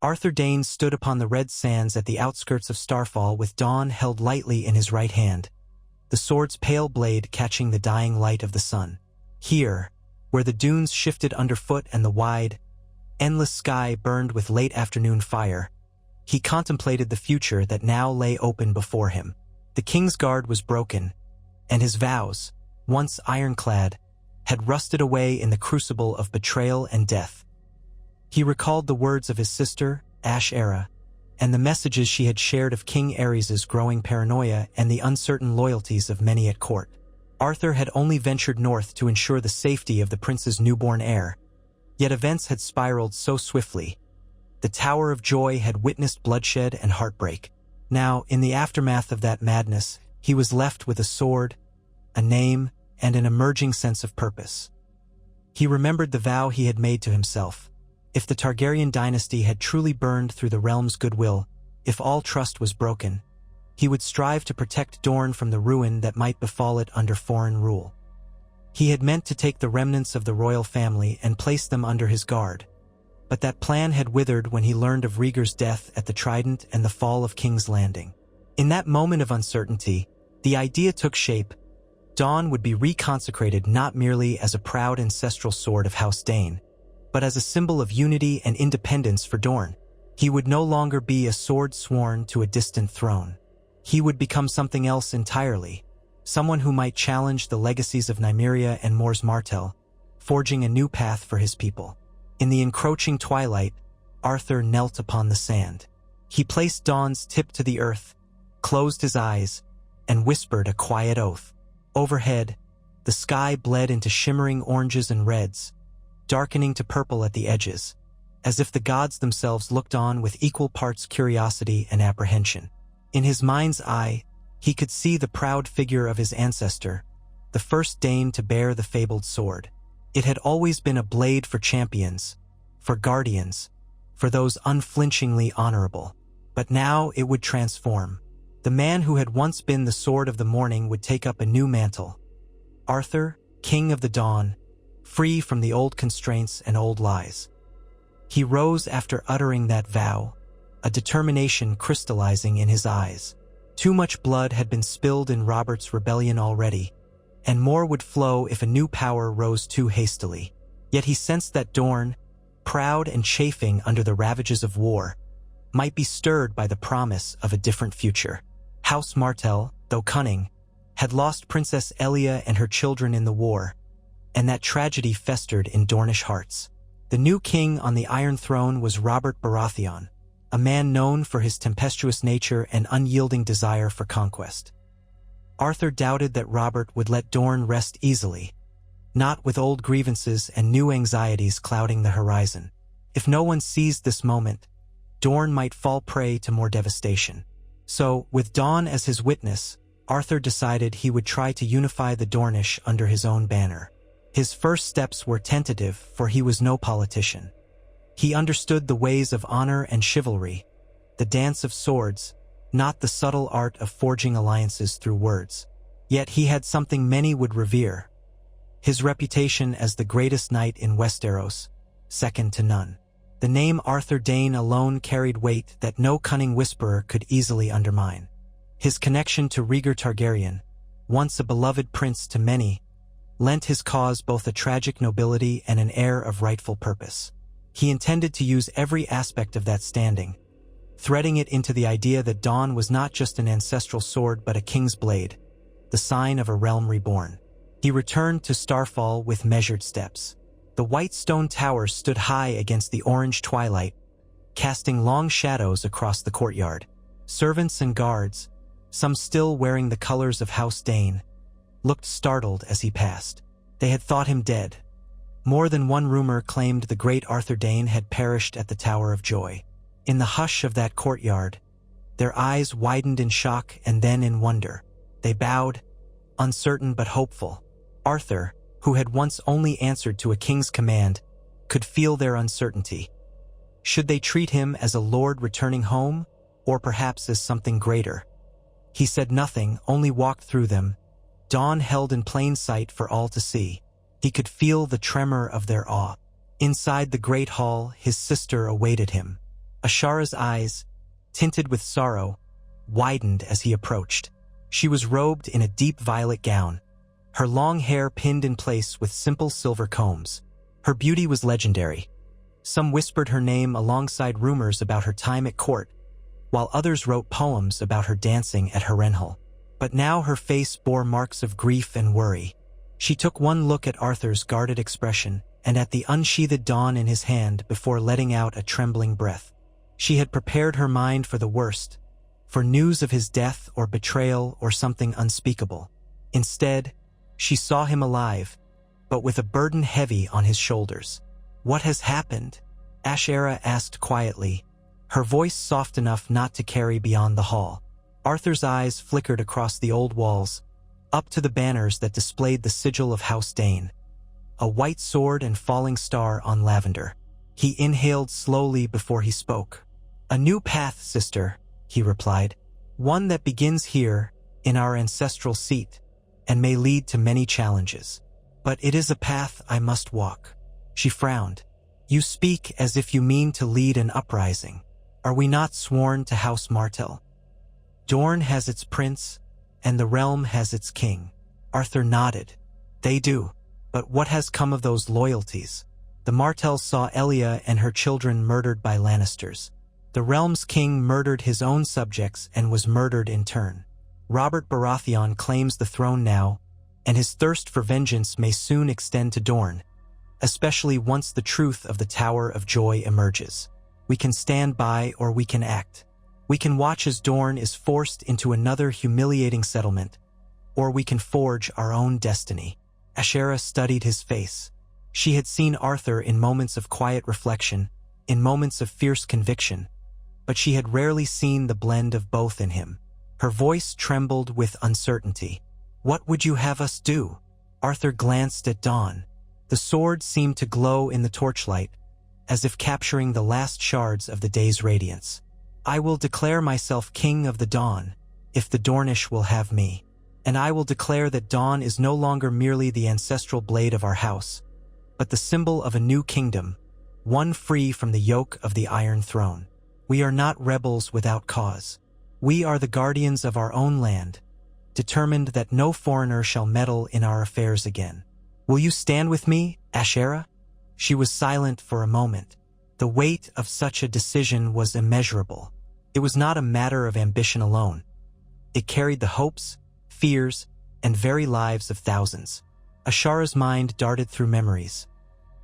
Arthur Dayne stood upon the red sands at the outskirts of Starfall with Dawn held lightly in his right hand, the sword's pale blade catching the dying light of the sun. Here, where the dunes shifted underfoot and the wide, endless sky burned with late afternoon fire, he contemplated the future that now lay open before him. The king's guard was broken, and his vows, once ironclad, had rusted away in the crucible of betrayal and death. He recalled the words of his sister, Ash-Era, and the messages she had shared of King Aerys's growing paranoia and the uncertain loyalties of many at court. Arthur had only ventured north to ensure the safety of the prince's newborn heir, yet events had spiraled so swiftly. The Tower of Joy had witnessed bloodshed and heartbreak. Now, in the aftermath of that madness, he was left with a sword, a name, and an emerging sense of purpose. He remembered the vow he had made to himself. If the Targaryen dynasty had truly burned through the realm's goodwill, if all trust was broken, he would strive to protect Dorne from the ruin that might befall it under foreign rule. He had meant to take the remnants of the royal family and place them under his guard, but that plan had withered when he learned of Rhaegar's death at the Trident and the fall of King's Landing. In that moment of uncertainty, the idea took shape. Dawn would be reconsecrated not merely as a proud ancestral sword of House Dayne, but as a symbol of unity and independence for Dorne. He would no longer be a sword sworn to a distant throne. He would become something else entirely, someone who might challenge the legacies of Nymeria and Mors Martell, forging a new path for his people. In the encroaching twilight, Arthur knelt upon the sand. He placed Dawn's tip to the earth, closed his eyes, and whispered a quiet oath. Overhead, the sky bled into shimmering oranges and reds, darkening to purple at the edges, as if the gods themselves looked on with equal parts curiosity and apprehension. In his mind's eye, he could see the proud figure of his ancestor, the first Dayne to bear the fabled sword. It had always been a blade for champions, for guardians, for those unflinchingly honorable. But now it would transform. The man who had once been the Sword of the Morning would take up a new mantle. Arthur, King of the Dawn, free from the old constraints and old lies. He rose after uttering that vow, a determination crystallizing in his eyes. Too much blood had been spilled in Robert's rebellion already, and more would flow if a new power rose too hastily. Yet he sensed that Dorne, proud and chafing under the ravages of war, might be stirred by the promise of a different future. House Martell, though cunning, had lost Princess Elia and her children in the war, and that tragedy festered in Dornish hearts. The new king on the Iron Throne was Robert Baratheon, a man known for his tempestuous nature and unyielding desire for conquest. Arthur doubted that Robert would let Dorne rest easily, not with old grievances and new anxieties clouding the horizon. If no one seized this moment, Dorne might fall prey to more devastation. So, with Dawn as his witness, Arthur decided he would try to unify the Dornish under his own banner. His first steps were tentative, for he was no politician. He understood the ways of honor and chivalry, the dance of swords, not the subtle art of forging alliances through words. Yet he had something many would revere: his reputation as the greatest knight in Westeros, second to none. The name Arthur Dayne alone carried weight that no cunning whisperer could easily undermine. His connection to Rhaegar Targaryen, once a beloved prince to many, lent his cause both a tragic nobility and an air of rightful purpose. He intended to use every aspect of that standing, threading it into the idea that Dawn was not just an ancestral sword but a king's blade, the sign of a realm reborn. He returned to Starfall with measured steps. The white stone tower stood high against the orange twilight, casting long shadows across the courtyard. Servants and guards, some still wearing the colors of House Dayne, looked startled as he passed. They had thought him dead. More than one rumor claimed the great Arthur Dayne had perished at the Tower of Joy. In the hush of that courtyard, their eyes widened in shock and then in wonder. They bowed, uncertain but hopeful. Arthur, who had once only answered to a king's command, could feel their uncertainty. Should they treat him as a lord returning home, or perhaps as something greater? He said nothing, only walked through them, Dawn held in plain sight for all to see. He could feel the tremor of their awe. Inside the great hall, his sister awaited him, Ashara's eyes, tinted with sorrow, widened as he approached. She was robed in a deep violet gown, her long hair pinned in place with simple silver combs. Her beauty was legendary. Some whispered her name alongside rumors about her time at court, while others wrote poems about her dancing at Harrenhal. But now her face bore marks of grief and worry. She took one look at Arthur's guarded expression and at the unsheathed dawn in his hand before letting out a trembling breath. She had prepared her mind for the worst, for news of his death or betrayal or something unspeakable. Instead, she saw him alive, but with a burden heavy on his shoulders. "What has happened?" Ashara asked quietly, her voice soft enough not to carry beyond the hall. Arthur's eyes flickered across the old walls, up to the banners that displayed the sigil of House Dayne, a white sword and falling star on lavender. He inhaled slowly before he spoke. "A new path, sister," he replied, "one that begins here, in our ancestral seat, and may lead to many challenges. But it is a path I must walk." She frowned. "You speak as if you mean to lead an uprising. Are we not sworn to House Martell? Dorne has its prince, and the realm has its king." Arthur nodded. "They do. But what has come of those loyalties? The Martells saw Elia and her children murdered by Lannisters. The realm's king murdered his own subjects and was murdered in turn. Robert Baratheon claims the throne now, and his thirst for vengeance may soon extend to Dorne, especially once the truth of the Tower of Joy emerges. We can stand by or we can act. We can watch as Dorne is forced into another humiliating settlement, or we can forge our own destiny." Ashara studied his face. She had seen Arthur in moments of quiet reflection, in moments of fierce conviction, but she had rarely seen the blend of both in him. Her voice trembled with uncertainty. "What would you have us do?" Arthur glanced at Dawn. The sword seemed to glow in the torchlight, as if capturing the last shards of the day's radiance. "I will declare myself king of the dawn, if the Dornish will have me. And I will declare that dawn is no longer merely the ancestral blade of our house, but the symbol of a new kingdom, one free from the yoke of the Iron Throne. We are not rebels without cause. We are the guardians of our own land, determined that no foreigner shall meddle in our affairs again. Will you stand with me, Ashara?" She was silent for a moment. The weight of such a decision was immeasurable. It was not a matter of ambition alone. It carried the hopes, fears, and very lives of thousands. Ashara's mind darted through memories.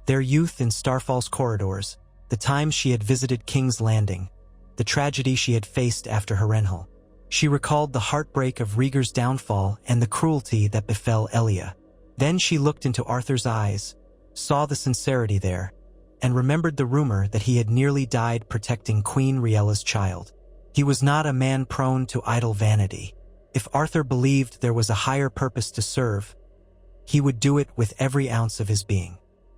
Their youth in Starfall's corridors, the times she had visited King's Landing, the tragedy she had faced after Harrenhal. She recalled the heartbreak of Rhaegar's downfall and the cruelty that befell Elia. Then she looked into Arthur's eyes, saw the sincerity there, and remembered the rumor that he had nearly died protecting Queen Riella's child. He was not a man prone to idle vanity. If Arthur believed there was a higher purpose to serve, he would do it with every ounce of his being.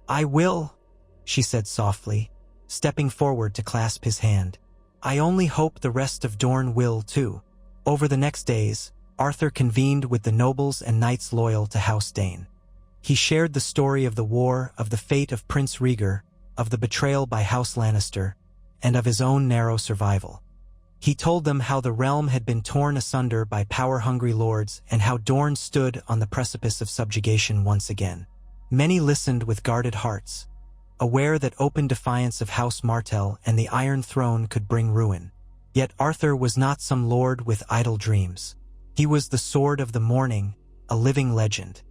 "I will," she said softly, stepping forward to clasp his hand. "I only hope the rest of Dorne will, too." Over the next days, Arthur convened with the nobles and knights loyal to House Dayne. He shared the story of the war, of the fate of Prince Rhaegar, of the betrayal by House Lannister, and of his own narrow survival. He told them how the realm had been torn asunder by power-hungry lords and how Dorne stood on the precipice of subjugation once again. Many listened with guarded hearts, aware that open defiance of House Martell and the Iron Throne could bring ruin. Yet Arthur was not some lord with idle dreams. He was the Sword of the Morning, a living legend.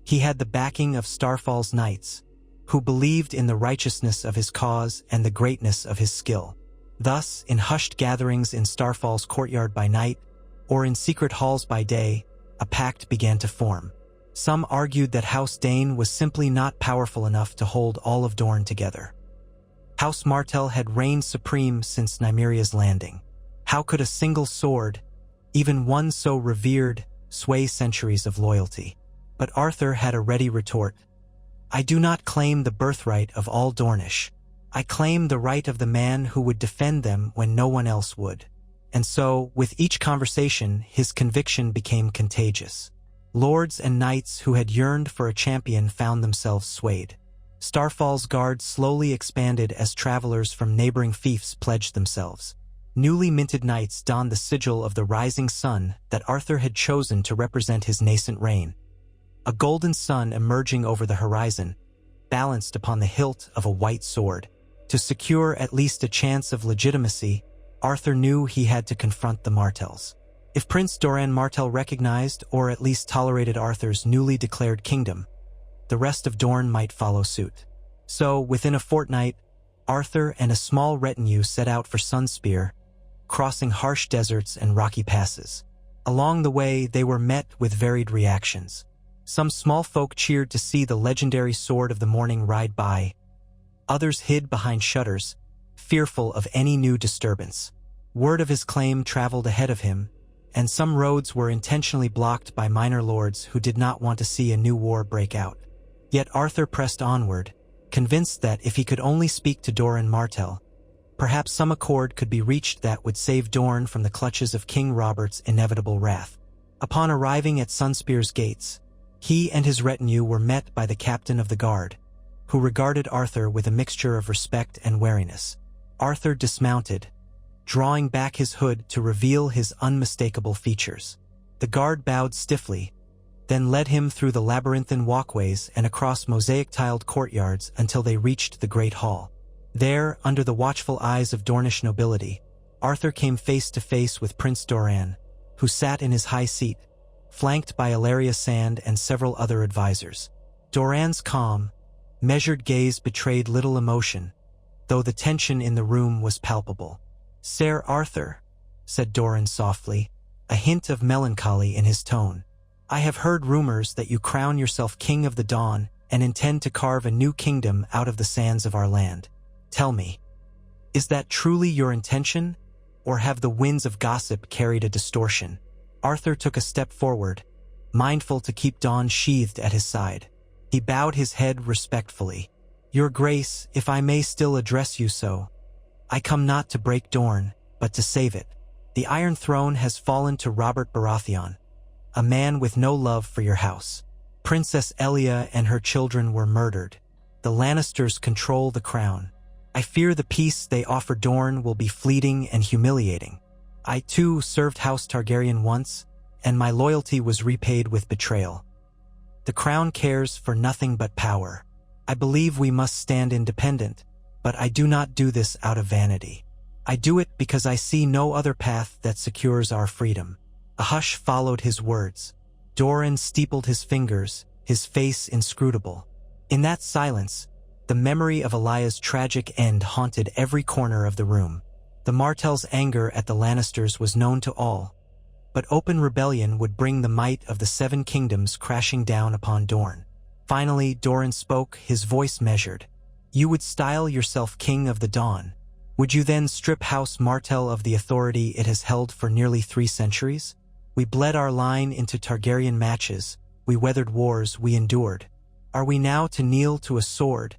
He had the backing of Starfall's knights, who believed in the righteousness of his cause and the greatness of his skill. Thus, in hushed gatherings in Starfall's courtyard by night, or in secret halls by day, a pact began to form. Some argued that House Dayne was simply not powerful enough to hold all of Dorne together. House Martell had reigned supreme since Nymeria's landing. How could a single sword, even one so revered, sway centuries of loyalty? But Arthur had a ready retort. "I do not claim the birthright of all Dornish. I claim the right of the man who would defend them when no one else would." And so, with each conversation, his conviction became contagious. Lords and knights who had yearned for a champion found themselves swayed. Starfall's guard slowly expanded as travelers from neighboring fiefs pledged themselves. Newly minted knights donned the sigil of the rising sun that Arthur had chosen to represent his nascent reign. A golden sun emerging over the horizon, balanced upon the hilt of a white sword. To secure at least a chance of legitimacy, Arthur knew he had to confront the Martells. If Prince Doran Martell recognized or at least tolerated Arthur's newly declared kingdom, the rest of Dorne might follow suit. So, within a fortnight, Arthur and a small retinue set out for Sunspear, crossing harsh deserts and rocky passes. Along the way, they were met with varied reactions. Some small folk cheered to see the legendary Sword of the Morning ride by. Others hid behind shutters, fearful of any new disturbance. Word of his claim traveled ahead of him, and some roads were intentionally blocked by minor lords who did not want to see a new war break out. Yet Arthur pressed onward, convinced that if he could only speak to Doran Martell, perhaps some accord could be reached that would save Dorne from the clutches of King Robert's inevitable wrath. Upon arriving at Sunspear's gates, he and his retinue were met by the captain of the guard, who regarded Arthur with a mixture of respect and wariness. Arthur dismounted, drawing back his hood to reveal his unmistakable features. The guard bowed stiffly, then led him through the labyrinthine walkways and across mosaic-tiled courtyards until they reached the Great Hall. There, under the watchful eyes of Dornish nobility, Arthur came face to face with Prince Doran, who sat in his high seat, flanked by Ilaria Sand and several other advisors. Doran's calm, measured gaze betrayed little emotion, though the tension in the room was palpable. "Sir Arthur," said Doran softly, a hint of melancholy in his tone, "I have heard rumors that you crown yourself King of the Dawn and intend to carve a new kingdom out of the sands of our land. Tell me, is that truly your intention, or have the winds of gossip carried a distortion?" Arthur took a step forward, mindful to keep Dawn sheathed at his side. He bowed his head respectfully. "Your Grace, if I may still address you so, I come not to break Dorne, but to save it. The Iron Throne has fallen to Robert Baratheon, a man with no love for your house. Princess Elia and her children were murdered. The Lannisters control the crown. I fear the peace they offer Dorne will be fleeting and humiliating. I too served House Targaryen once, and my loyalty was repaid with betrayal. The crown cares for nothing but power. I believe we must stand independent, but I do not do this out of vanity. I do it because I see no other path that secures our freedom." A hush followed his words. Doran steepled his fingers, his face inscrutable. In that silence, the memory of Elia's tragic end haunted every corner of the room. The Martell's anger at the Lannisters was known to all, but open rebellion would bring the might of the Seven Kingdoms crashing down upon Dorne. Finally, Doran spoke, his voice measured. "You would style yourself King of the Dawn. Would you then strip House Martell of the authority it has held for nearly 3 centuries? We bled our line into Targaryen matches, we weathered wars we endured. Are we now to kneel to a sword,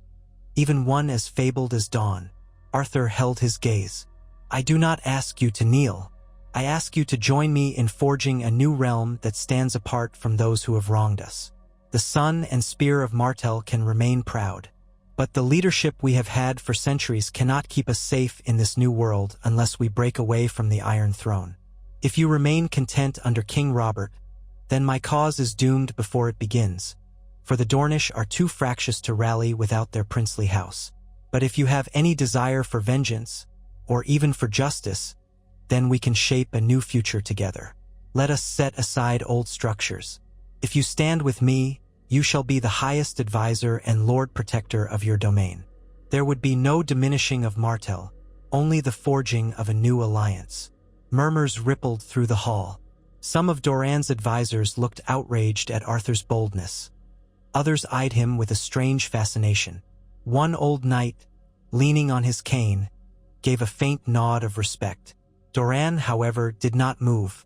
even one as fabled as Dawn?" Arthur held his gaze. "I do not ask you to kneel. I ask you to join me in forging a new realm that stands apart from those who have wronged us. The sun and spear of Martell can remain proud, but the leadership we have had for centuries cannot keep us safe in this new world unless we break away from the Iron Throne. If you remain content under King Robert, then my cause is doomed before it begins, for the Dornish are too fractious to rally without their princely house. But if you have any desire for vengeance, or even for justice, then we can shape a new future together. Let us set aside old structures. If you stand with me, you shall be the highest advisor and lord protector of your domain. There would be no diminishing of Martell, only the forging of a new alliance." Murmurs rippled through the hall. Some of Doran's advisors looked outraged at Arthur's boldness. Others eyed him with a strange fascination. One old knight, leaning on his cane, gave a faint nod of respect. Doran, however, did not move.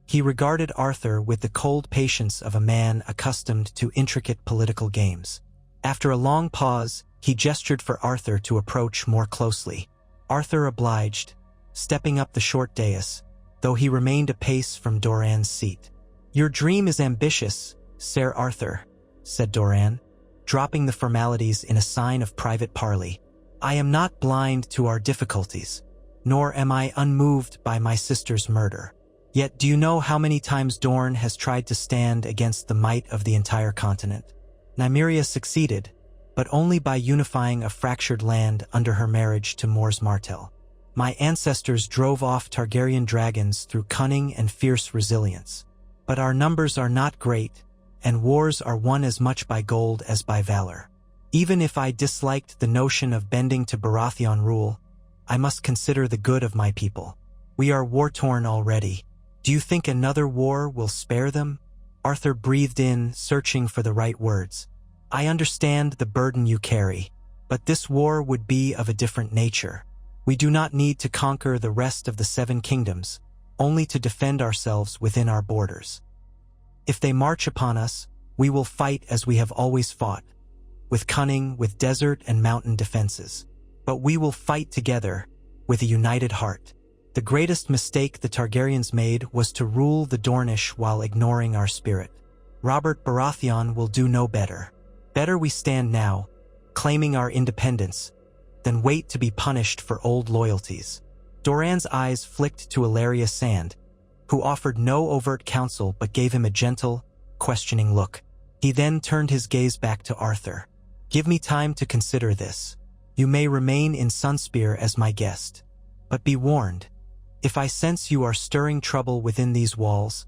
He regarded Arthur with the cold patience of a man accustomed to intricate political games. After a long pause, he gestured for Arthur to approach more closely. Arthur obliged, stepping up the short dais, though he remained a pace from Doran's seat. "Your dream is ambitious, Sir Arthur," said Doran, dropping the formalities in a sign of private parley. "I am not blind to our difficulties, nor am I unmoved by my sister's murder. Yet do you know how many times Dorne has tried to stand against the might of the entire continent? Nymeria succeeded, but only by unifying a fractured land under her marriage to Mors Martell. My ancestors drove off Targaryen dragons through cunning and fierce resilience. But our numbers are not great, and wars are won as much by gold as by valor. Even if I disliked the notion of bending to Baratheon rule, I must consider the good of my people. We are war-torn already. Do you think another war will spare them?" Arthur breathed in, searching for the right words. "I understand the burden you carry, but this war would be of a different nature. We do not need to conquer the rest of the 7 kingdoms, only to defend ourselves within our borders. If they march upon us, we will fight as we have always fought, with cunning, with desert and mountain defenses. But we will fight together, with a united heart. The greatest mistake the Targaryens made was to rule the Dornish while ignoring our spirit. Robert Baratheon will do no better. Better we stand now, claiming our independence, than wait to be punished for old loyalties." Doran's eyes flicked to Ilaria Sand, who offered no overt counsel but gave him a gentle, questioning look. He then turned his gaze back to Arthur. "Give me time to consider this. You may remain in Sunspear as my guest. But be warned, if I sense you are stirring trouble within these walls,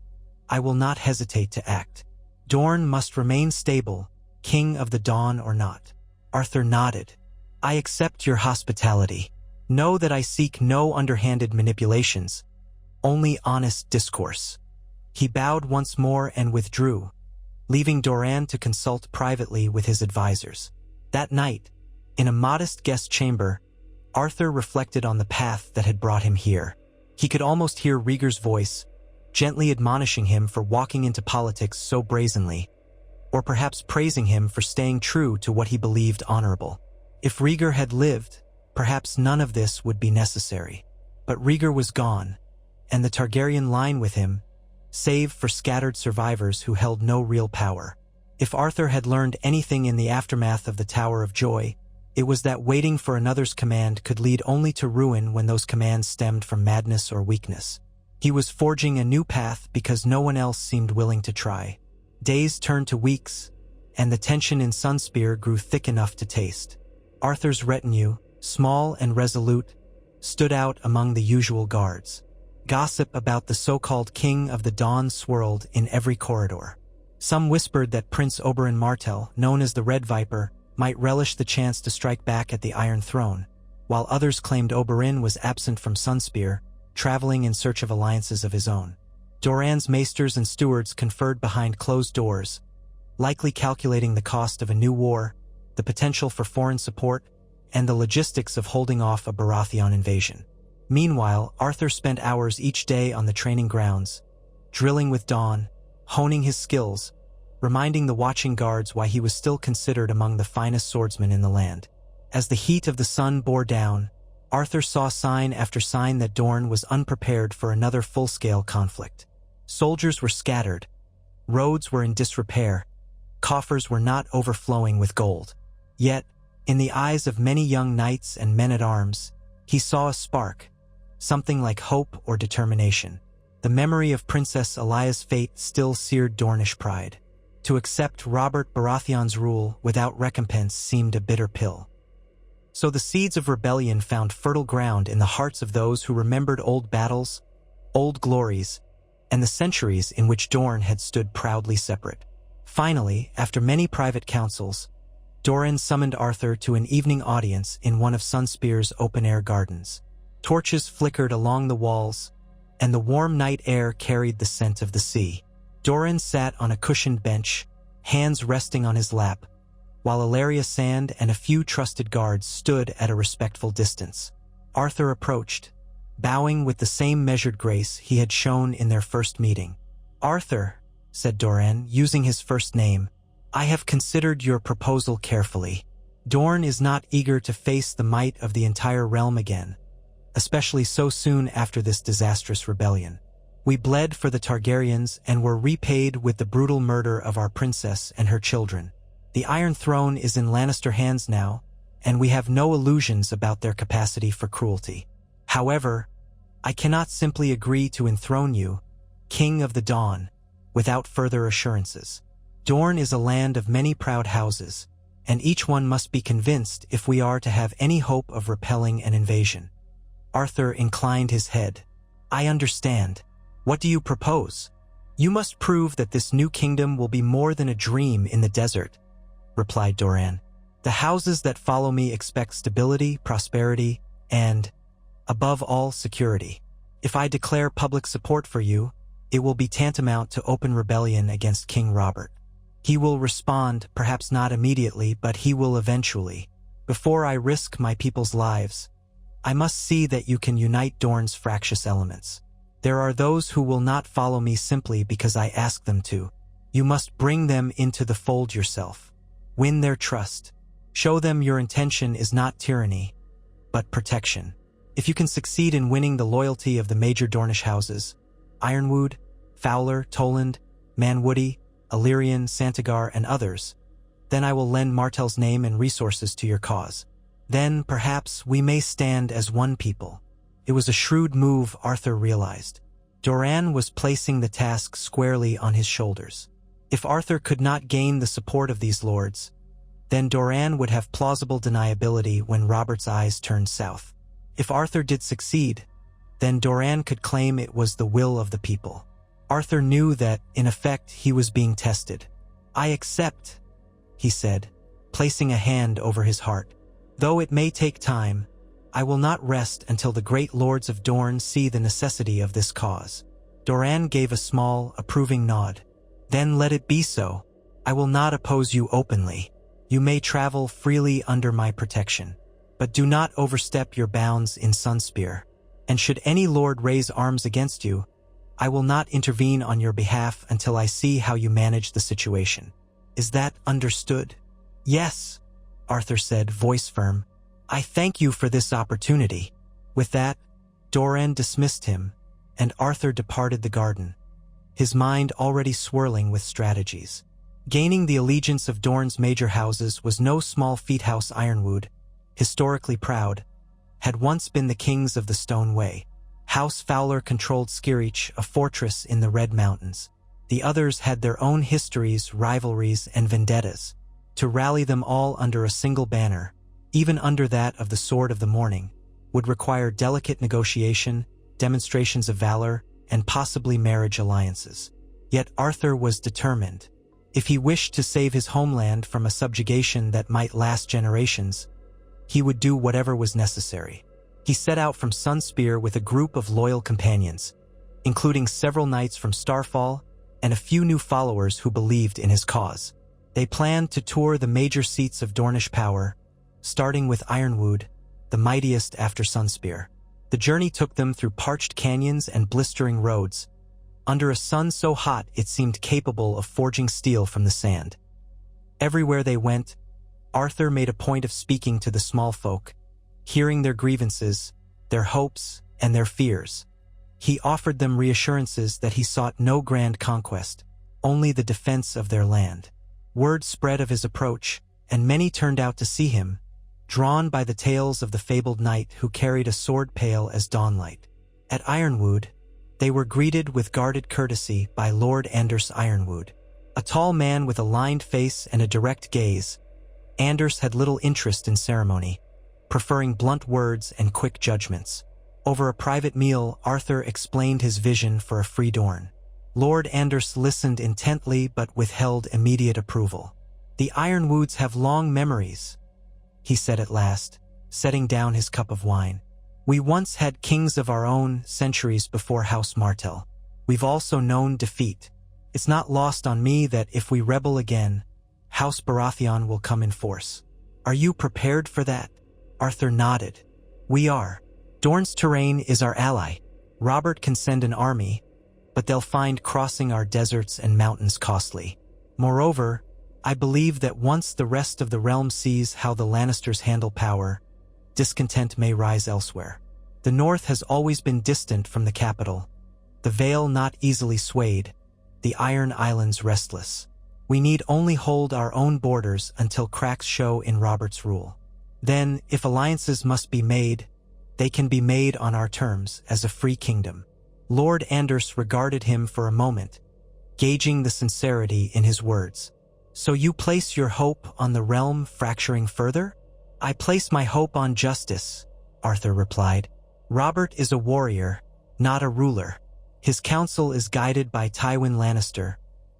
I will not hesitate to act. Dorne must remain stable, King of the Dawn or not." Arthur nodded. "I accept your hospitality. Know that I seek no underhanded manipulations, only honest discourse." He bowed once more and withdrew, leaving Doran to consult privately with his advisors. That night, in a modest guest chamber, Arthur reflected on the path that had brought him here. He could almost hear Rhaegar's voice, gently admonishing him for walking into politics so brazenly, or perhaps praising him for staying true to what he believed honorable. If Rhaegar had lived, perhaps none of this would be necessary. But Rhaegar was gone, and the Targaryen line with him, save for scattered survivors who held no real power. If Arthur had learned anything in the aftermath of the Tower of Joy, it was that waiting for another's command could lead only to ruin when those commands stemmed from madness or weakness. He was forging a new path because no one else seemed willing to try. Days turned to weeks, and the tension in Sunspear grew thick enough to taste. Arthur's retinue, small and resolute, stood out among the usual guards. Gossip about the so-called King of the Dawn swirled in every corridor. Some whispered that Prince Oberyn Martell, known as the Red Viper, might relish the chance to strike back at the Iron Throne, while others claimed Oberyn was absent from Sunspear, traveling in search of alliances of his own. Doran's maesters and stewards conferred behind closed doors, likely calculating the cost of a new war, the potential for foreign support, and the logistics of holding off a Baratheon invasion. Meanwhile, Arthur spent hours each day on the training grounds, drilling with Dawn, honing his skills, reminding the watching guards why he was still considered among the finest swordsmen in the land. As the heat of the sun bore down, Arthur saw sign after sign that Dorne was unprepared for another full-scale conflict. Soldiers were scattered, roads were in disrepair, coffers were not overflowing with gold. Yet, in the eyes of many young knights and men-at-arms, he saw a spark, something like hope or determination. The memory of Princess Elia's fate still seared Dornish pride. To accept Robert Baratheon's rule without recompense seemed a bitter pill. So the seeds of rebellion found fertile ground in the hearts of those who remembered old battles, old glories, and the centuries in which Dorne had stood proudly separate. Finally, after many private councils, Doran summoned Arthur to an evening audience in one of Sunspear's open-air gardens. Torches flickered along the walls, and the warm night air carried the scent of the sea. Doran sat on a cushioned bench, hands resting on his lap, while Ilaria Sand and a few trusted guards stood at a respectful distance. Arthur approached, bowing with the same measured grace he had shown in their first meeting. "Arthur," said Doran, using his first name, "I have considered your proposal carefully. Dorne is not eager to face the might of the entire realm again, especially so soon after this disastrous rebellion. We bled for the Targaryens and were repaid with the brutal murder of our princess and her children. The Iron Throne is in Lannister hands now, and we have no illusions about their capacity for cruelty. However, I cannot simply agree to enthrone you, King of the Dawn, without further assurances. Dorne is a land of many proud houses, and each one must be convinced if we are to have any hope of repelling an invasion. Arthur inclined his head. I understand. What do you propose? You must prove that this new kingdom will be more than a dream in the desert, replied Doran. The houses that follow me expect stability, prosperity, and, above all, security. If I declare public support for you, it will be tantamount to open rebellion against King Robert. He will respond, perhaps not immediately, but he will eventually. Before I risk my people's lives, I must see that you can unite Dorne's fractious elements. There are those who will not follow me simply because I ask them to. You must bring them into the fold yourself. Win their trust. Show them your intention is not tyranny, but protection. If you can succeed in winning the loyalty of the major Dornish houses, Ironwood, Fowler, Toland, Manwoody, Illyrian, Santagar, and others, then I will lend Martell's name and resources to your cause. Then, perhaps, we may stand as one people. It was a shrewd move, Arthur realized. Doran was placing the task squarely on his shoulders. If Arthur could not gain the support of these lords, then Doran would have plausible deniability when Robert's eyes turned south. If Arthur did succeed, then Doran could claim it was the will of the people. Arthur knew that, in effect, he was being tested. I accept, he said, placing a hand over his heart. Though it may take time, I will not rest until the great lords of Dorne see the necessity of this cause. Doran gave a small, approving nod. Then let it be so. I will not oppose you openly. You may travel freely under my protection, but do not overstep your bounds in Sunspear. And should any lord raise arms against you, I will not intervene on your behalf until I see how you manage the situation. Is that understood? Yes, Arthur said, voice firm. I thank you for this opportunity. With that, Doran dismissed him, and Arthur departed the garden, his mind already swirling with strategies. Gaining the allegiance of Dorne's major houses was no small feat. House Ironwood, historically proud, had once been the kings of the Stone Way. House Fowler controlled Skirich, a fortress in the Red Mountains. The others had their own histories, rivalries, and vendettas. To rally them all under a single banner, even under that of the Sword of the Morning, would require delicate negotiation, demonstrations of valor, and possibly marriage alliances. Yet Arthur was determined. If he wished to save his homeland from a subjugation that might last generations, he would do whatever was necessary. He set out from Sunspear with a group of loyal companions, including several knights from Starfall and a few new followers who believed in his cause. They planned to tour the major seats of Dornish power, starting with Ironwood, the mightiest after Sunspear. The journey took them through parched canyons and blistering roads, under a sun so hot it seemed capable of forging steel from the sand. Everywhere they went, Arthur made a point of speaking to the small folk, hearing their grievances, their hopes, and their fears. He offered them reassurances that he sought no grand conquest, only the defense of their land. Word spread of his approach, and many turned out to see him, drawn by the tales of the fabled knight who carried a sword pale as dawnlight. At Ironwood, they were greeted with guarded courtesy by Lord Anders Ironwood. A tall man with a lined face and a direct gaze, Anders had little interest in ceremony, preferring blunt words and quick judgments. Over a private meal, Arthur explained his vision for a free Dorne. Lord Anders listened intently but withheld immediate approval. The Ironwoods have long memories, he said at last, setting down his cup of wine. We once had kings of our own centuries before House Martell. We've also known defeat. It's not lost on me that if we rebel again, House Baratheon will come in force. Are you prepared for that? Arthur nodded. We are. Dorne's terrain is our ally. Robert can send an army, but they'll find crossing our deserts and mountains costly. Moreover, I believe that once the rest of the realm sees how the Lannisters handle power, discontent may rise elsewhere. The North has always been distant from the capital, the Vale not easily swayed, the Iron Islands restless. We need only hold our own borders until cracks show in Robert's rule. Then, if alliances must be made, they can be made on our terms as a free kingdom." Lord Anders regarded him for a moment, gauging the sincerity in his words. "So you place your hope on the realm fracturing further?" "I place my hope on justice," Arthur replied. "Robert is a warrior, not a ruler. His counsel is guided by Tywin Lannister,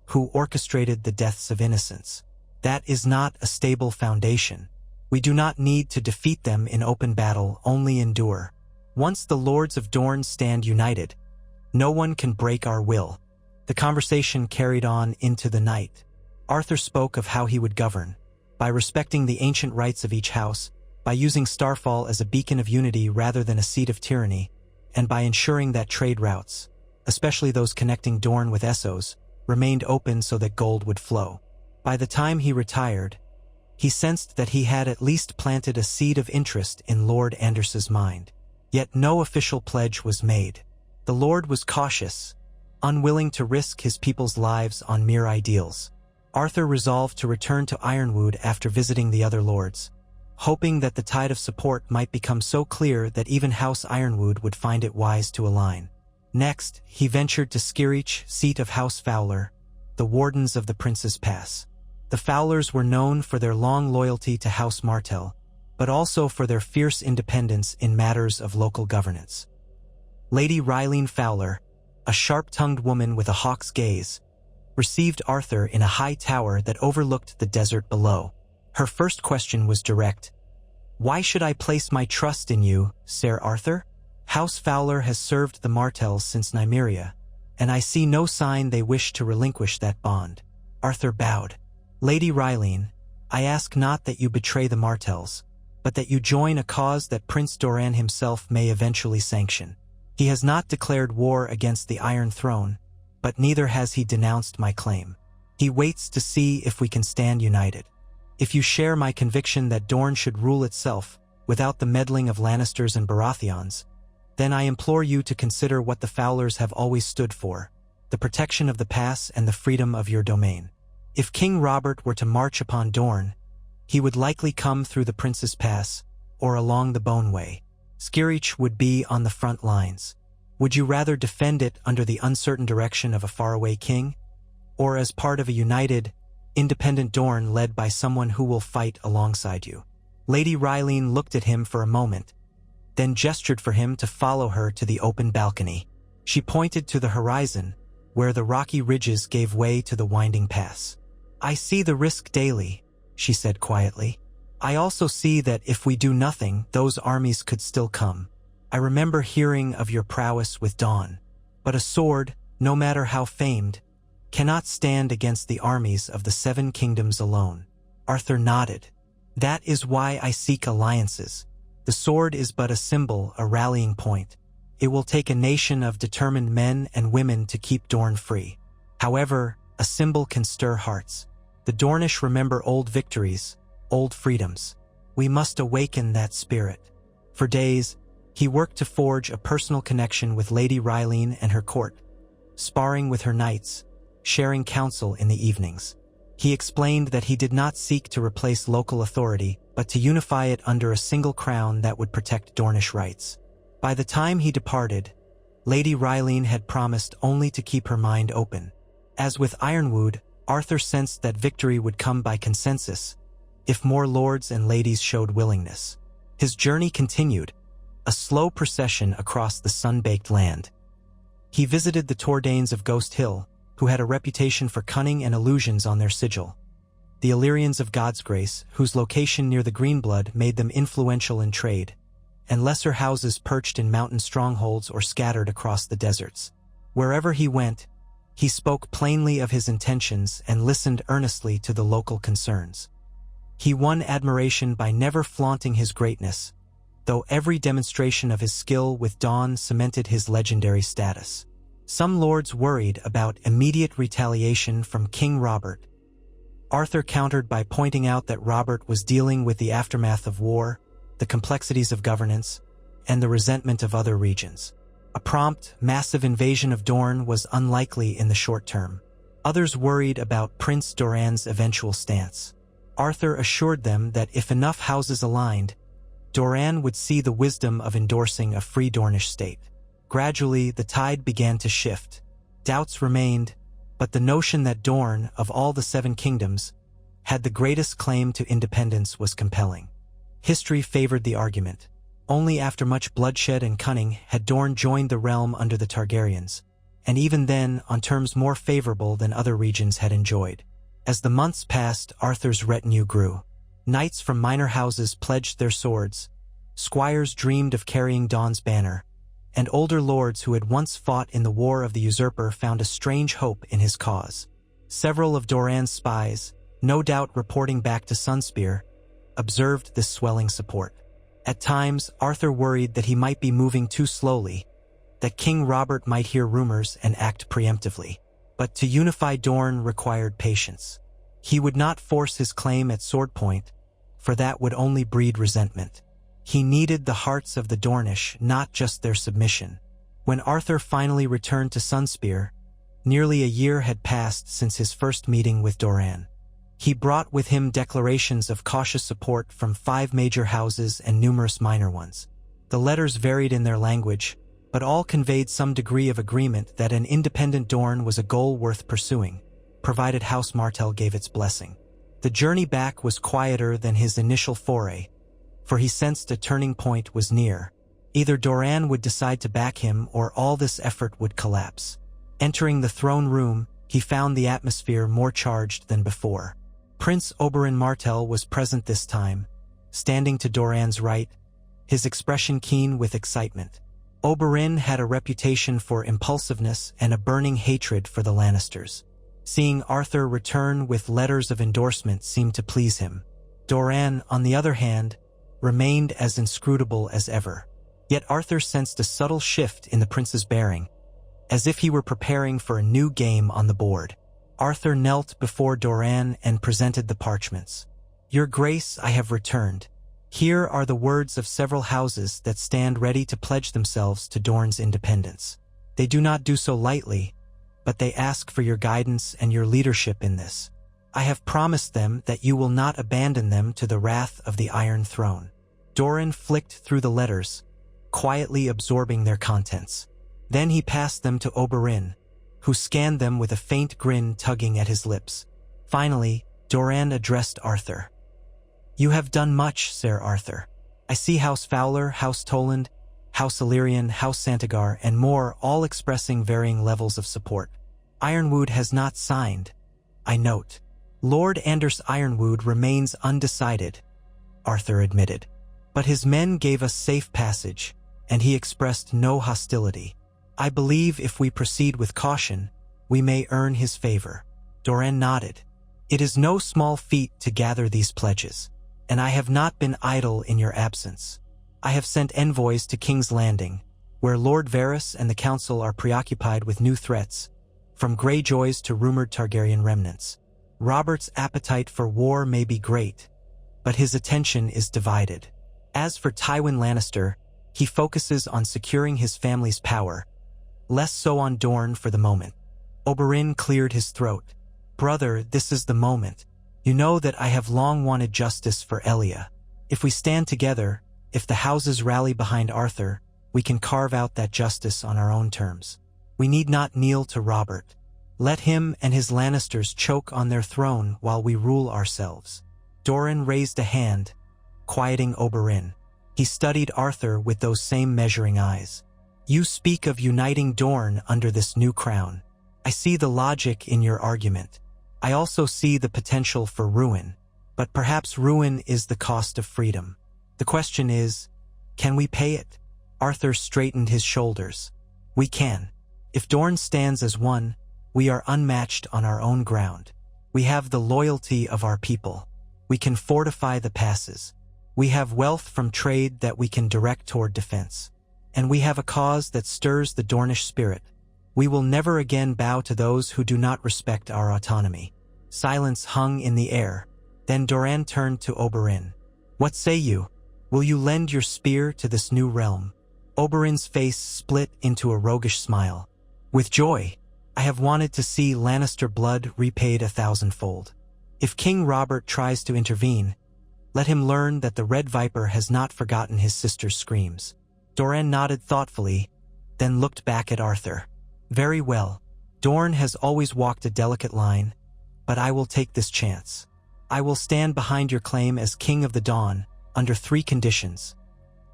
who orchestrated the deaths of innocents. That is not a stable foundation. We do not need to defeat them in open battle, only endure. Once the lords of Dorne stand united, no one can break our will." The conversation carried on into the night. Arthur spoke of how he would govern, by respecting the ancient rights of each house, by using Starfall as a beacon of unity rather than a seat of tyranny, and by ensuring that trade routes, especially those connecting Dorne with Essos, remained open so that gold would flow. By the time he retired, he sensed that he had at least planted a seed of interest in Lord Anders's mind. Yet no official pledge was made. The Lord was cautious, unwilling to risk his people's lives on mere ideals. Arthur resolved to return to Ironwood after visiting the other lords, hoping that the tide of support might become so clear that even House Ironwood would find it wise to align. Next, he ventured to Skirich, seat of House Fowler, the wardens of the Prince's Pass. The Fowlers were known for their long loyalty to House Martell, but also for their fierce independence in matters of local governance. Lady Rylene Fowler, a sharp-tongued woman with a hawk's gaze, received Arthur in a high tower that overlooked the desert below. Her first question was direct. "Why should I place my trust in you, Sir Arthur? House Fowler has served the Martells since Nymeria, and I see no sign they wish to relinquish that bond." Arthur bowed. "Lady Rylene, I ask not that you betray the Martells, but that you join a cause that Prince Doran himself may eventually sanction. He has not declared war against the Iron Throne, but neither has he denounced my claim. He waits to see if we can stand united. If you share my conviction that Dorne should rule itself, without the meddling of Lannisters and Baratheons, then I implore you to consider what the Fowlers have always stood for, the protection of the pass and the freedom of your domain. If King Robert were to march upon Dorne, he would likely come through the Prince's Pass, or along the Boneway. Skirich would be on the front lines. Would you rather defend it under the uncertain direction of a faraway king, or as part of a united, independent Dorne led by someone who will fight alongside you?" Lady Rylene looked at him for a moment, then gestured for him to follow her to the open balcony. She pointed to the horizon, where the rocky ridges gave way to the winding pass. "I see the risk daily," she said quietly. "I also see that if we do nothing, those armies could still come. I remember hearing of your prowess with Dawn, but a sword, no matter how famed, cannot stand against the armies of the Seven Kingdoms alone." Arthur nodded. "That is why I seek alliances. The sword is but a symbol, a rallying point. It will take a nation of determined men and women to keep Dorne free. However, a symbol can stir hearts. The Dornish remember old victories, old freedoms. We must awaken that spirit." For days, he worked to forge a personal connection with Lady Rylene and her court, sparring with her knights, sharing counsel in the evenings. He explained that he did not seek to replace local authority, but to unify it under a single crown that would protect Dornish rights. By the time he departed, Lady Rylene had promised only to keep her mind open. As with Ironwood, Arthur sensed that victory would come by consensus, if more lords and ladies showed willingness. His journey continued, a slow procession across the sun-baked land. He visited the Tordanes of Ghost Hill, who had a reputation for cunning and illusions on their sigil. The Illyrians of Godsgrace, whose location near the Greenblood made them influential in trade, and lesser houses perched in mountain strongholds or scattered across the deserts. Wherever he went, he spoke plainly of his intentions and listened earnestly to the local concerns. He won admiration by never flaunting his greatness, though every demonstration of his skill with Dawn cemented his legendary status. Some lords worried about immediate retaliation from King Robert. Arthur countered by pointing out that Robert was dealing with the aftermath of war, the complexities of governance, and the resentment of other regions. A prompt, massive invasion of Dorne was unlikely in the short term. Others worried about Prince Doran's eventual stance. Arthur assured them that if enough houses aligned, Doran would see the wisdom of endorsing a free Dornish state. Gradually, the tide began to shift. Doubts remained, but the notion that Dorne, of all the 7 kingdoms, had the greatest claim to independence was compelling. History favored the argument. Only after much bloodshed and cunning had Dorne joined the realm under the Targaryens, and even then on terms more favorable than other regions had enjoyed. As the months passed, Arthur's retinue grew. Knights from minor houses pledged their swords, squires dreamed of carrying Dawn's banner, and older lords who had once fought in the War of the Usurper found a strange hope in his cause. Several of Doran's spies, no doubt reporting back to Sunspear, observed this swelling support. At times, Arthur worried that he might be moving too slowly, that King Robert might hear rumors and act preemptively. But to unify Dorne required patience. He would not force his claim at sword point, for that would only breed resentment. He needed the hearts of the Dornish, not just their submission. When Arthur finally returned to Sunspear, nearly a year had passed since his first meeting with Doran. He brought with him declarations of cautious support from 5 major houses and numerous minor ones. The letters varied in their language, but all conveyed some degree of agreement that an independent Dorne was a goal worth pursuing, provided House Martell gave its blessing. The journey back was quieter than his initial foray, for he sensed a turning point was near. Either Doran would decide to back him or all this effort would collapse. Entering the throne room, he found the atmosphere more charged than before. Prince Oberyn Martell was present this time, standing to Doran's right, his expression keen with excitement. Oberyn had a reputation for impulsiveness and a burning hatred for the Lannisters. Seeing Arthur return with letters of endorsement seemed to please him. Doran, on the other hand, remained as inscrutable as ever. Yet Arthur sensed a subtle shift in the prince's bearing, as if he were preparing for a new game on the board. Arthur knelt before Doran and presented the parchments. "Your Grace, I have returned. Here are the words of several houses that stand ready to pledge themselves to Dorne's independence. They do not do so lightly, but they ask for your guidance and your leadership in this. I have promised them that you will not abandon them to the wrath of the Iron Throne." Doran flicked through the letters, quietly absorbing their contents. Then he passed them to Oberyn, who scanned them with a faint grin tugging at his lips. Finally, Doran addressed Arthur. "You have done much, Sir Arthur. I see House Fowler, House Toland, House Illyrian, House Santagar, and more, all expressing varying levels of support. Ironwood has not signed, I note." "Lord Anders Ironwood remains undecided," Arthur admitted. "But his men gave us safe passage, and he expressed no hostility. I believe if we proceed with caution, we may earn his favor." Doran nodded. "It is no small feat to gather these pledges, and I have not been idle in your absence. I have sent envoys to King's Landing, where Lord Varys and the council are preoccupied with new threats, from Greyjoys to rumored Targaryen remnants. Robert's appetite for war may be great, but his attention is divided. As for Tywin Lannister, he focuses on securing his family's power, less so on Dorne for the moment." Oberyn cleared his throat. "Brother, this is the moment. You know that I have long wanted justice for Elia. If we stand together, if the houses rally behind Arthur, we can carve out that justice on our own terms. We need not kneel to Robert. Let him and his Lannisters choke on their throne while we rule ourselves." Doran raised a hand, quieting Oberyn. He studied Arthur with those same measuring eyes. "You speak of uniting Dorne under this new crown. I see the logic in your argument. I also see the potential for ruin, but perhaps ruin is the cost of freedom. The question is, can we pay it?" Arthur straightened his shoulders. "We can. If Dorne stands as one, we are unmatched on our own ground. We have the loyalty of our people. We can fortify the passes. We have wealth from trade that we can direct toward defense. And we have a cause that stirs the Dornish spirit. We will never again bow to those who do not respect our autonomy." Silence hung in the air. Then Doran turned to Oberyn. "What say you? Will you lend your spear to this new realm?" Oberyn's face split into a roguish smile. "With joy. I have wanted to see Lannister blood repaid 1,000-fold. If King Robert tries to intervene, let him learn that the Red Viper has not forgotten his sister's screams." Dorne nodded thoughtfully, then looked back at Arthur. "Very well. Dorne has always walked a delicate line, but I will take this chance. I will stand behind your claim as King of the Dawn under 3 conditions.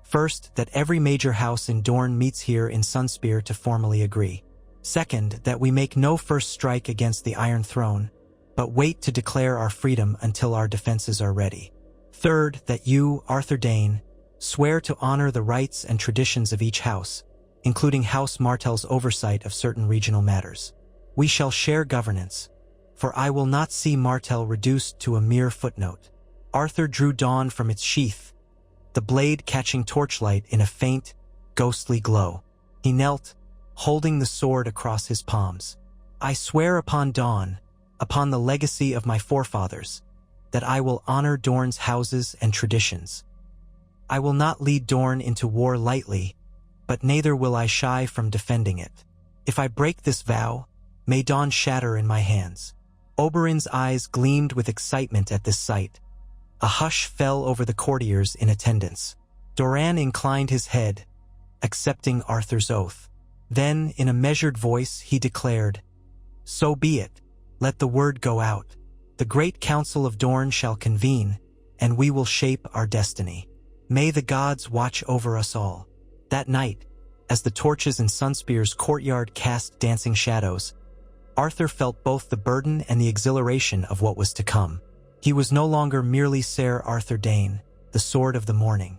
First, that every major house in Dorne meets here in Sunspear to formally agree. Second, that we make no first strike against the Iron Throne, but wait to declare our freedom until our defenses are ready. Third, that you, Arthur Dayne, swear to honor the rights and traditions of each house, including House Martell's oversight of certain regional matters. We shall share governance, for I will not see Martell reduced to a mere footnote." Arthur drew Dawn from its sheath, the blade catching torchlight in a faint, ghostly glow. He knelt, holding the sword across his palms. "I swear upon Dawn, upon the legacy of my forefathers, that I will honor Dorne's houses and traditions. I will not lead Dorne into war lightly, but neither will I shy from defending it. If I break this vow, may Dawn shatter in my hands." Oberyn's eyes gleamed with excitement at this sight. A hush fell over the courtiers in attendance. Doran inclined his head, accepting Arthur's oath. Then, in a measured voice, he declared, "So be it. Let the word go out. The great council of Dorne shall convene, and we will shape our destiny. May the gods watch over us all." That night, as the torches in Sunspear's courtyard cast dancing shadows, Arthur felt both the burden and the exhilaration of what was to come. He was no longer merely Ser Arthur Dayne, the Sword of the Morning.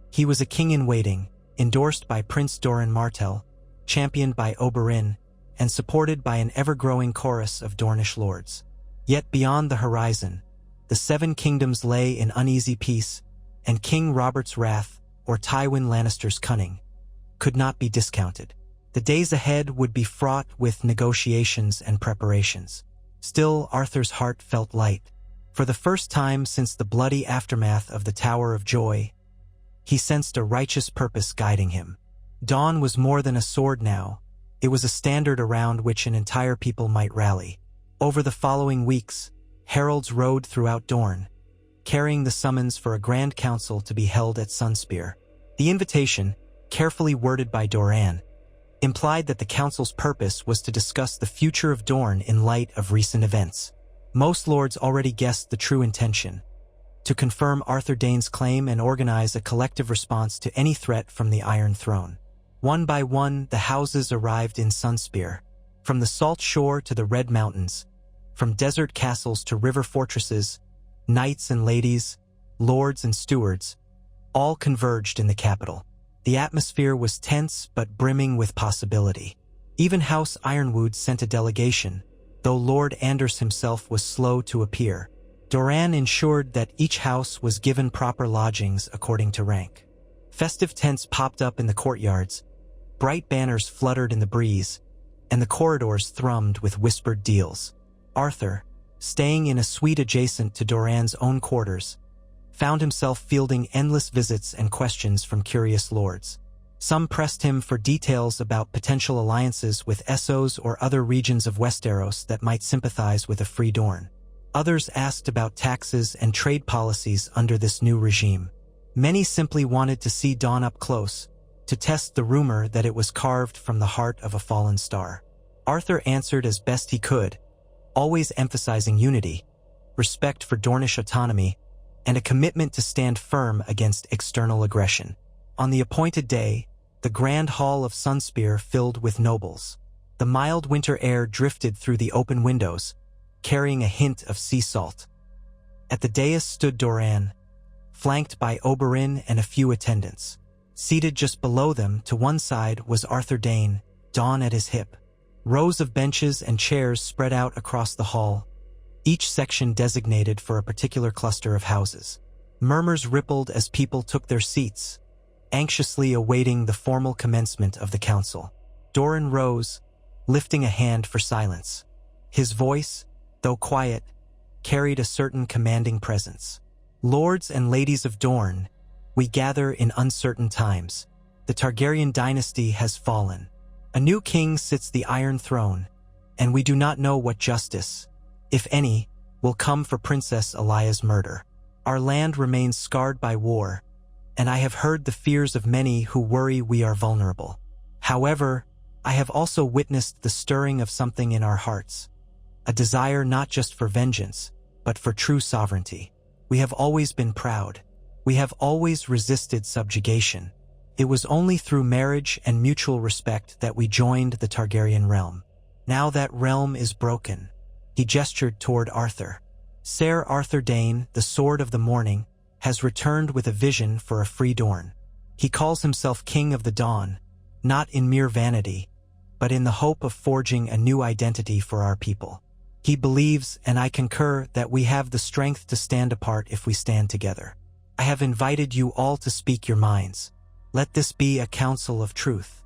He was a king in waiting, endorsed by Prince Doran Martell, championed by Oberyn, and supported by an ever-growing chorus of Dornish lords. Yet beyond the horizon, the 7 kingdoms lay in uneasy peace, and King Robert's wrath, or Tywin Lannister's cunning, could not be discounted. The days ahead would be fraught with negotiations and preparations. Still, Arthur's heart felt light. For the first time since the bloody aftermath of the Tower of Joy, he sensed a righteous purpose guiding him. Dawn was more than a sword now. It was a standard around which an entire people might rally. Over the following weeks, heralds rode throughout Dorne, carrying the summons for a grand council to be held at Sunspear. The invitation, carefully worded by Doran, implied that the council's purpose was to discuss the future of Dorne in light of recent events. Most lords already guessed the true intention: to confirm Arthur Dayne's claim and organize a collective response to any threat from the Iron Throne. One by one, the houses arrived in Sunspear, from the Salt Shore to the Red Mountains, from desert castles to river fortresses. Knights and ladies, lords and stewards, all converged in the capital. The atmosphere was tense but brimming with possibility. Even House Ironwood sent a delegation, though Lord Anders himself was slow to appear. Doran ensured that each house was given proper lodgings according to rank. Festive tents popped up in the courtyards, bright banners fluttered in the breeze, and the corridors thrummed with whispered deals. Arthur, staying in a suite adjacent to Doran's own quarters, found himself fielding endless visits and questions from curious lords. Some pressed him for details about potential alliances with Essos or other regions of Westeros that might sympathize with a free Dorne. Others asked about taxes and trade policies under this new regime. Many simply wanted to see Dawn up close, to test the rumor that it was carved from the heart of a fallen star. Arthur answered as best he could, always emphasizing unity, respect for Dornish autonomy, and a commitment to stand firm against external aggression. On the appointed day, the grand hall of Sunspear filled with nobles. The mild winter air drifted through the open windows, carrying a hint of sea salt. At the dais stood Doran, flanked by Oberyn and a few attendants. Seated just below them, to one side, was Arthur Dayne, Dawn at his hip. Rows of benches and chairs spread out across the hall, each section designated for a particular cluster of houses. Murmurs rippled as people took their seats, anxiously awaiting the formal commencement of the council. Doran rose, lifting a hand for silence. His voice, though quiet, carried a certain commanding presence. "Lords and ladies of Dorne, we gather in uncertain times. The Targaryen dynasty has fallen. A new king sits the Iron Throne, and we do not know what justice, if any, will come for Princess Elia's murder. Our land remains scarred by war, and I have heard the fears of many who worry we are vulnerable. However, I have also witnessed the stirring of something in our hearts, a desire not just for vengeance, but for true sovereignty. We have always been proud. We have always resisted subjugation. It was only through marriage and mutual respect that we joined the Targaryen realm. Now that realm is broken. He gestured toward Arthur. Ser Arthur Dayne, the Sword of the Morning, has returned with a vision for a free Dorne. He calls himself King of the Dawn, not in mere vanity, but in the hope of forging a new identity for our people. He believes, and I concur, that we have the strength to stand apart if we stand together. I have invited you all to speak your minds. Let this be a council of truth.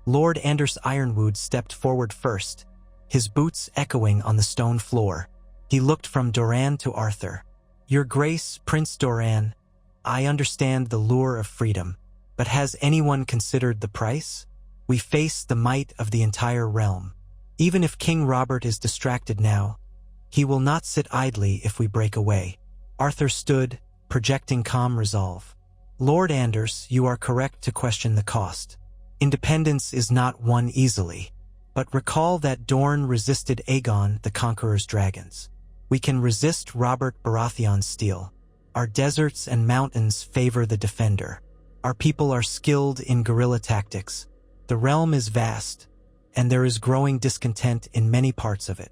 Lord Anders Ironwood stepped forward first, his boots echoing on the stone floor. He looked from Doran to Arthur. Your Grace, Prince Doran, I understand the lure of freedom, but has anyone considered the price? We face the might of the entire realm. Even if King Robert is distracted now, he will not sit idly if we break away. Arthur stood, projecting calm resolve. Lord Anders, you are correct to question the cost. Independence is not won easily, but recall that Dorne resisted Aegon the Conqueror's dragons. We can resist Robert Baratheon's steel. Our deserts and mountains favor the defender. Our people are skilled in guerrilla tactics. The realm is vast, and there is growing discontent in many parts of it.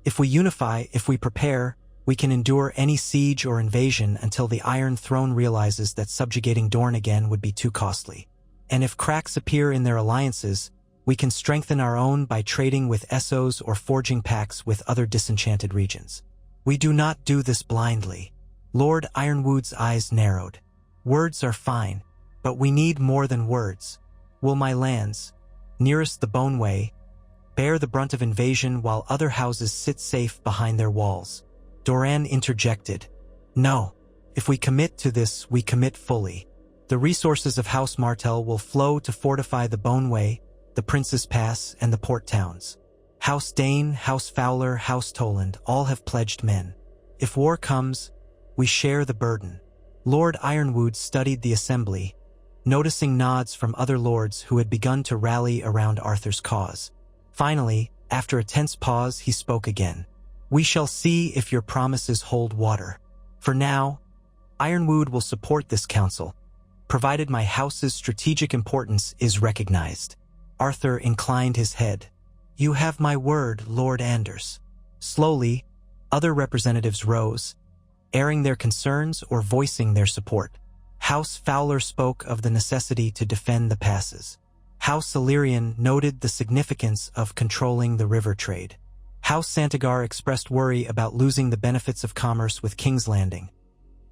If we unify, if we prepare, we can endure any siege or invasion until the Iron Throne realizes that subjugating Dorne again would be too costly. And if cracks appear in their alliances, we can strengthen our own by trading with Essos or forging pacts with other disenchanted regions. We do not do this blindly. Lord Ironwood's eyes narrowed. Words are fine, but we need more than words. Will my lands, nearest the Boneway, bear the brunt of invasion while other houses sit safe behind their walls? Doran interjected. No. If we commit to this, we commit fully. The resources of House Martell will flow to fortify the Boneway, the Prince's Pass, and the port towns. House Dayne, House Fowler, House Toland all have pledged men. If war comes, we share the burden. Lord Ironwood studied the assembly, noticing nods from other lords who had begun to rally around Arthur's cause. Finally, after a tense pause, he spoke again. We shall see if your promises hold water. For now, Ironwood will support this council, provided my house's strategic importance is recognized. Arthur inclined his head. You have my word, Lord Anders. Slowly, other representatives rose, airing their concerns or voicing their support. House Fowler spoke of the necessity to defend the passes. House Illyrian noted the significance of controlling the river trade. House Santagar expressed worry about losing the benefits of commerce with King's Landing,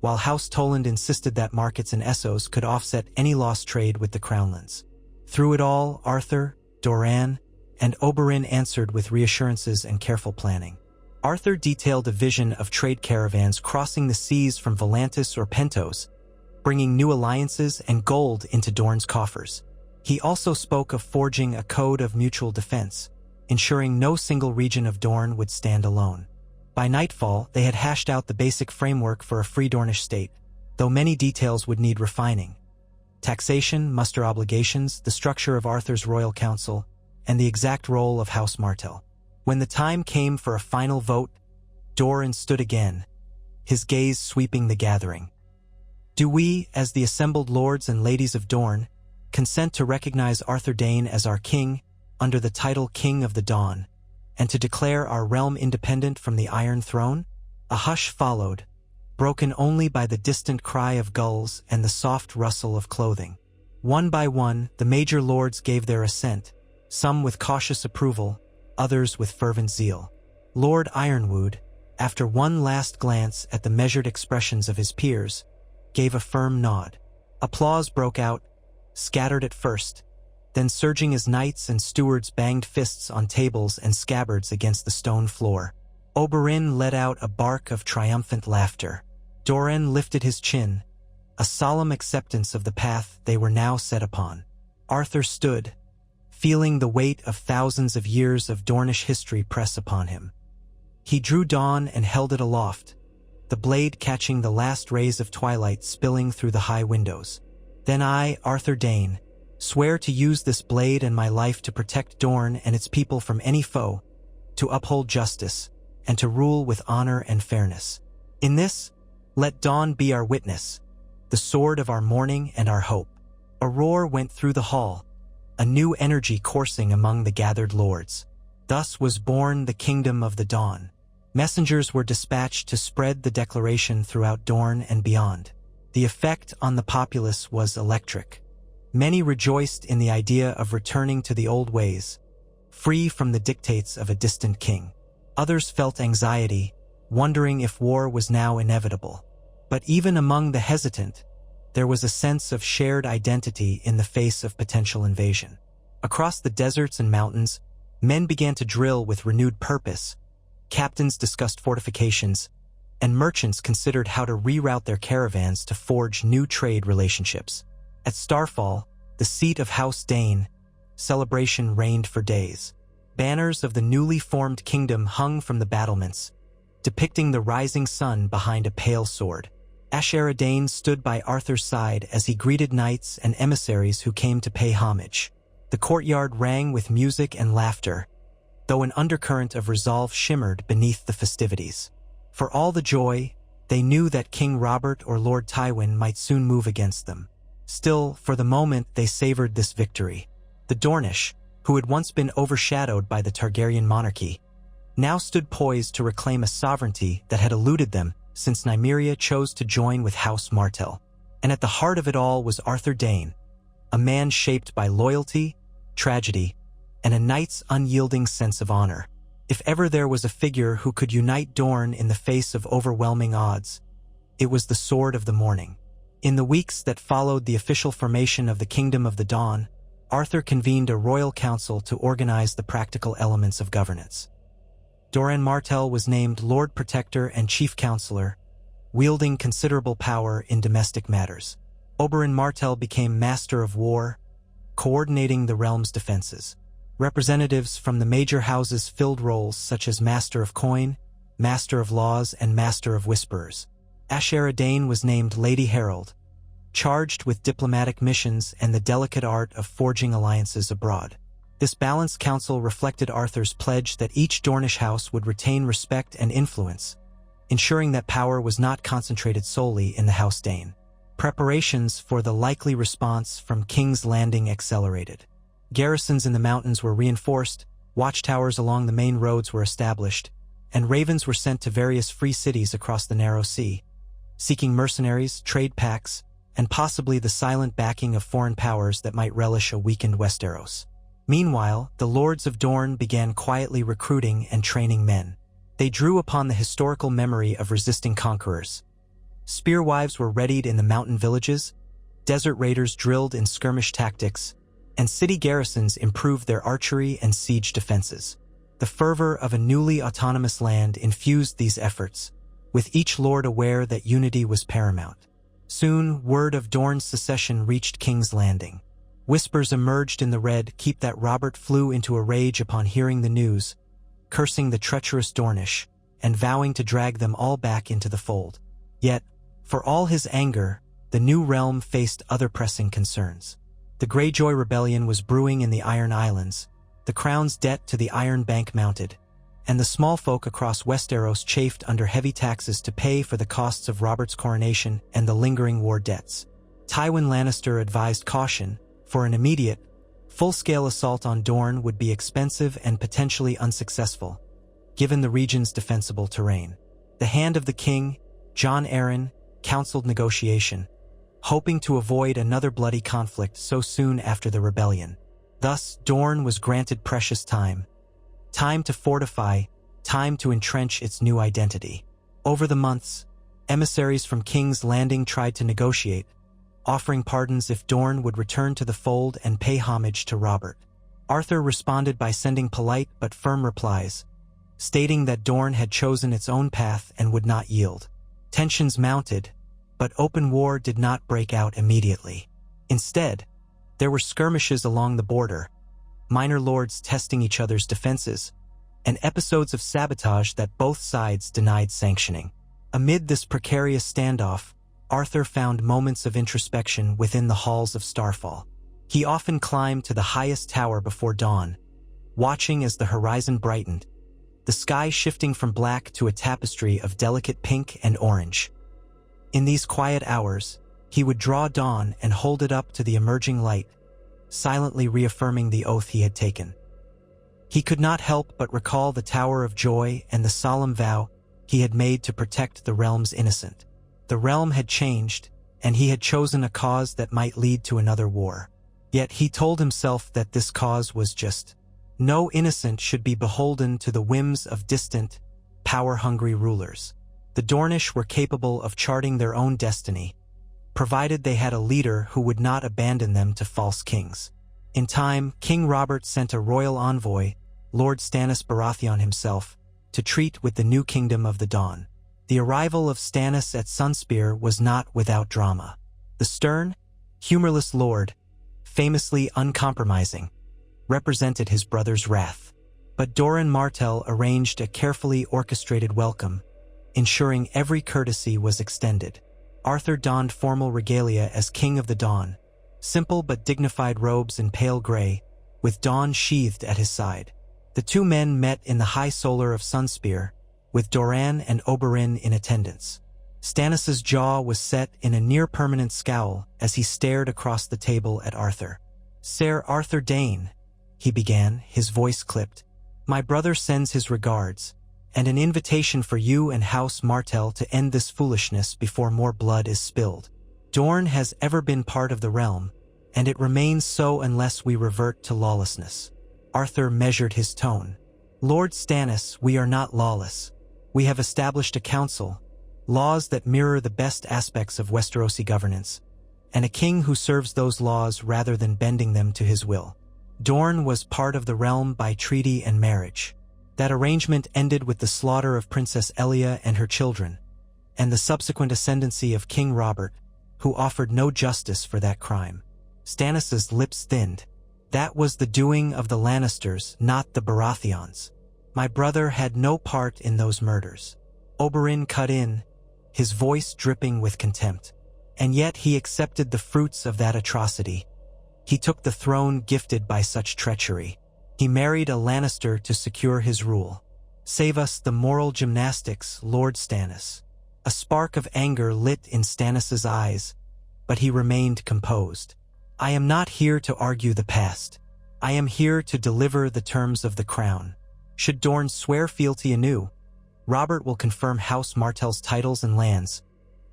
while House Toland insisted that markets in Essos could offset any lost trade with the Crownlands. Through it all, Arthur, Doran, and Oberyn answered with reassurances and careful planning. Arthur detailed a vision of trade caravans crossing the seas from Volantis or Pentos, bringing new alliances and gold into Dorne's coffers. He also spoke of forging a code of mutual defense, ensuring no single region of Dorne would stand alone. By nightfall, they had hashed out the basic framework for a free Dornish state, though many details would need refining. Taxation, muster obligations, the structure of Arthur's royal council, and the exact role of House Martell. When the time came for a final vote, Doran stood again, his gaze sweeping the gathering. Do we, as the assembled lords and ladies of Dorne, consent to recognize Arthur Dayne as our king under the title King of the Dawn, and to declare our realm independent from the Iron Throne? A hush followed, broken only by the distant cry of gulls and the soft rustle of clothing. One by one, the major lords gave their assent, some with cautious approval, others with fervent zeal. Lord Ironwood, after one last glance at the measured expressions of his peers, gave a firm nod. Applause broke out, scattered at first, then surging as knights and stewards banged fists on tables and scabbards against the stone floor. Oberyn let out a bark of triumphant laughter. Doran lifted his chin, a solemn acceptance of the path they were now set upon. Arthur stood, feeling the weight of thousands of years of Dornish history press upon him. He drew dawn and held it aloft, the blade catching the last rays of twilight spilling through the high windows. Then I, Arthur Dayne, swear to use this blade and my life to protect Dorne and its people from any foe, to uphold justice, and to rule with honor and fairness. In this, let dawn be our witness, the sword of our mourning and our hope. A roar went through the hall, a new energy coursing among the gathered lords. Thus was born the kingdom of the dawn. Messengers were dispatched to spread the declaration throughout Dorne and beyond. The effect on the populace was electric. Many rejoiced in the idea of returning to the old ways, free from the dictates of a distant king. Others felt anxiety, wondering if war was now inevitable. But even among the hesitant, there was a sense of shared identity in the face of potential invasion. Across the deserts and mountains, men began to drill with renewed purpose. Captains discussed fortifications, and merchants considered how to reroute their caravans to forge new trade relationships. At Starfall, the seat of House Dayne, celebration reigned for days. Banners of the newly formed kingdom hung from the battlements, depicting the rising sun behind a pale sword. Aishera Dayne stood by Arthur's side as he greeted knights and emissaries who came to pay homage. The courtyard rang with music and laughter, though an undercurrent of resolve shimmered beneath the festivities. For all the joy, they knew that King Robert or Lord Tywin might soon move against them. Still, for the moment, they savored this victory. The Dornish, who had once been overshadowed by the Targaryen monarchy, now stood poised to reclaim a sovereignty that had eluded them since Nymeria chose to join with House Martell. And at the heart of it all was Arthur Dayne, a man shaped by loyalty, tragedy, and a knight's unyielding sense of honor. If ever there was a figure who could unite Dorne in the face of overwhelming odds, it was the Sword of the Morning. In the weeks that followed the official formation of the Kingdom of the Dawn, Arthur convened a royal council to organize the practical elements of governance. Doran Martell was named Lord Protector and Chief Counselor, wielding considerable power in domestic matters. Oberyn Martell became Master of War, coordinating the realm's defenses. Representatives from the major houses filled roles such as Master of Coin, Master of Laws, and Master of Whisperers. Aishera Dayne was named Lady Herald, charged with diplomatic missions and the delicate art of forging alliances abroad. This balanced council reflected Arthur's pledge that each Dornish house would retain respect and influence, ensuring that power was not concentrated solely in the House Dayne. Preparations for the likely response from King's Landing accelerated. Garrisons in the mountains were reinforced, watchtowers along the main roads were established, and ravens were sent to various free cities across the narrow sea, seeking mercenaries, trade pacts, and possibly the silent backing of foreign powers that might relish a weakened Westeros. Meanwhile, the Lords of Dorne began quietly recruiting and training men. They drew upon the historical memory of resisting conquerors. Spearwives were readied in the mountain villages, desert raiders drilled in skirmish tactics, and city garrisons improved their archery and siege defenses. The fervor of a newly autonomous land infused these efforts, with each lord aware that unity was paramount. Soon, word of Dorne's secession reached King's Landing. Whispers emerged in the red keep that Robert flew into a rage upon hearing the news, cursing the treacherous Dornish, and vowing to drag them all back into the fold. Yet, for all his anger, the new realm faced other pressing concerns. The Greyjoy rebellion was brewing in the Iron Islands, the crown's debt to the Iron Bank mounted, and the small folk across Westeros chafed under heavy taxes to pay for the costs of Robert's coronation and the lingering war debts. Tywin Lannister advised caution, for an immediate, full-scale assault on Dorne would be expensive and potentially unsuccessful, given the region's defensible terrain. The Hand of the King, Jon Arryn, counseled negotiation, hoping to avoid another bloody conflict so soon after the rebellion. Thus, Dorne was granted precious time to fortify, time to entrench its new identity. Over the months, emissaries from King's Landing tried to negotiate, offering pardons if Dorne would return to the fold and pay homage to Robert. Arthur responded by sending polite but firm replies, stating that Dorne had chosen its own path and would not yield. Tensions mounted, but open war did not break out immediately. Instead, there were skirmishes along the border, minor lords testing each other's defenses, and episodes of sabotage that both sides denied sanctioning. Amid this precarious standoff, Arthur found moments of introspection within the halls of Starfall. He often climbed to the highest tower before dawn, watching as the horizon brightened, the sky shifting from black to a tapestry of delicate pink and orange. In these quiet hours, he would draw dawn and hold it up to the emerging light, silently reaffirming the oath he had taken. He could not help but recall the Tower of Joy and the solemn vow he had made to protect the realm's innocent. The realm had changed, and he had chosen a cause that might lead to another war. Yet he told himself that this cause was just. No innocent should be beholden to the whims of distant, power-hungry rulers. The Dornish were capable of charting their own destiny, provided they had a leader who would not abandon them to false kings. In time, King Robert sent a royal envoy, Lord Stannis Baratheon himself, to treat with the new kingdom of the Dawn. The arrival of Stannis at Sunspear was not without drama. The stern, humorless lord, famously uncompromising, represented his brother's wrath. But Doran Martell arranged a carefully orchestrated welcome, ensuring every courtesy was extended. Arthur donned formal regalia as King of the Dawn, simple but dignified robes in pale gray, with dawn sheathed at his side. The two men met in the high solar of Sunspear, with Doran and Oberyn in attendance. Stannis's jaw was set in a near-permanent scowl as he stared across the table at Arthur. "Sir Arthur Dayne," he began, his voice clipped, "my brother sends his regards, and an invitation for you and House Martell to end this foolishness before more blood is spilled. Dorne has ever been part of the realm, and it remains so unless we revert to lawlessness." Arthur measured his tone. "Lord Stannis, we are not lawless. We have established a council, laws that mirror the best aspects of Westerosi governance, and a king who serves those laws rather than bending them to his will. Dorne was part of the realm by treaty and marriage. That arrangement ended with the slaughter of Princess Elia and her children, and the subsequent ascendancy of King Robert, who offered no justice for that crime." Stannis's lips thinned. "That was the doing of the Lannisters, not the Baratheons. My brother had no part in those murders." Oberyn cut in, his voice dripping with contempt. "And yet he accepted the fruits of that atrocity. He took the throne gifted by such treachery. He married a Lannister to secure his rule. Save us the moral gymnastics, Lord Stannis." A spark of anger lit in Stannis's eyes, but he remained composed. "I am not here to argue the past. I am here to deliver the terms of the crown. Should Dorne swear fealty anew, Robert will confirm House Martell's titles and lands,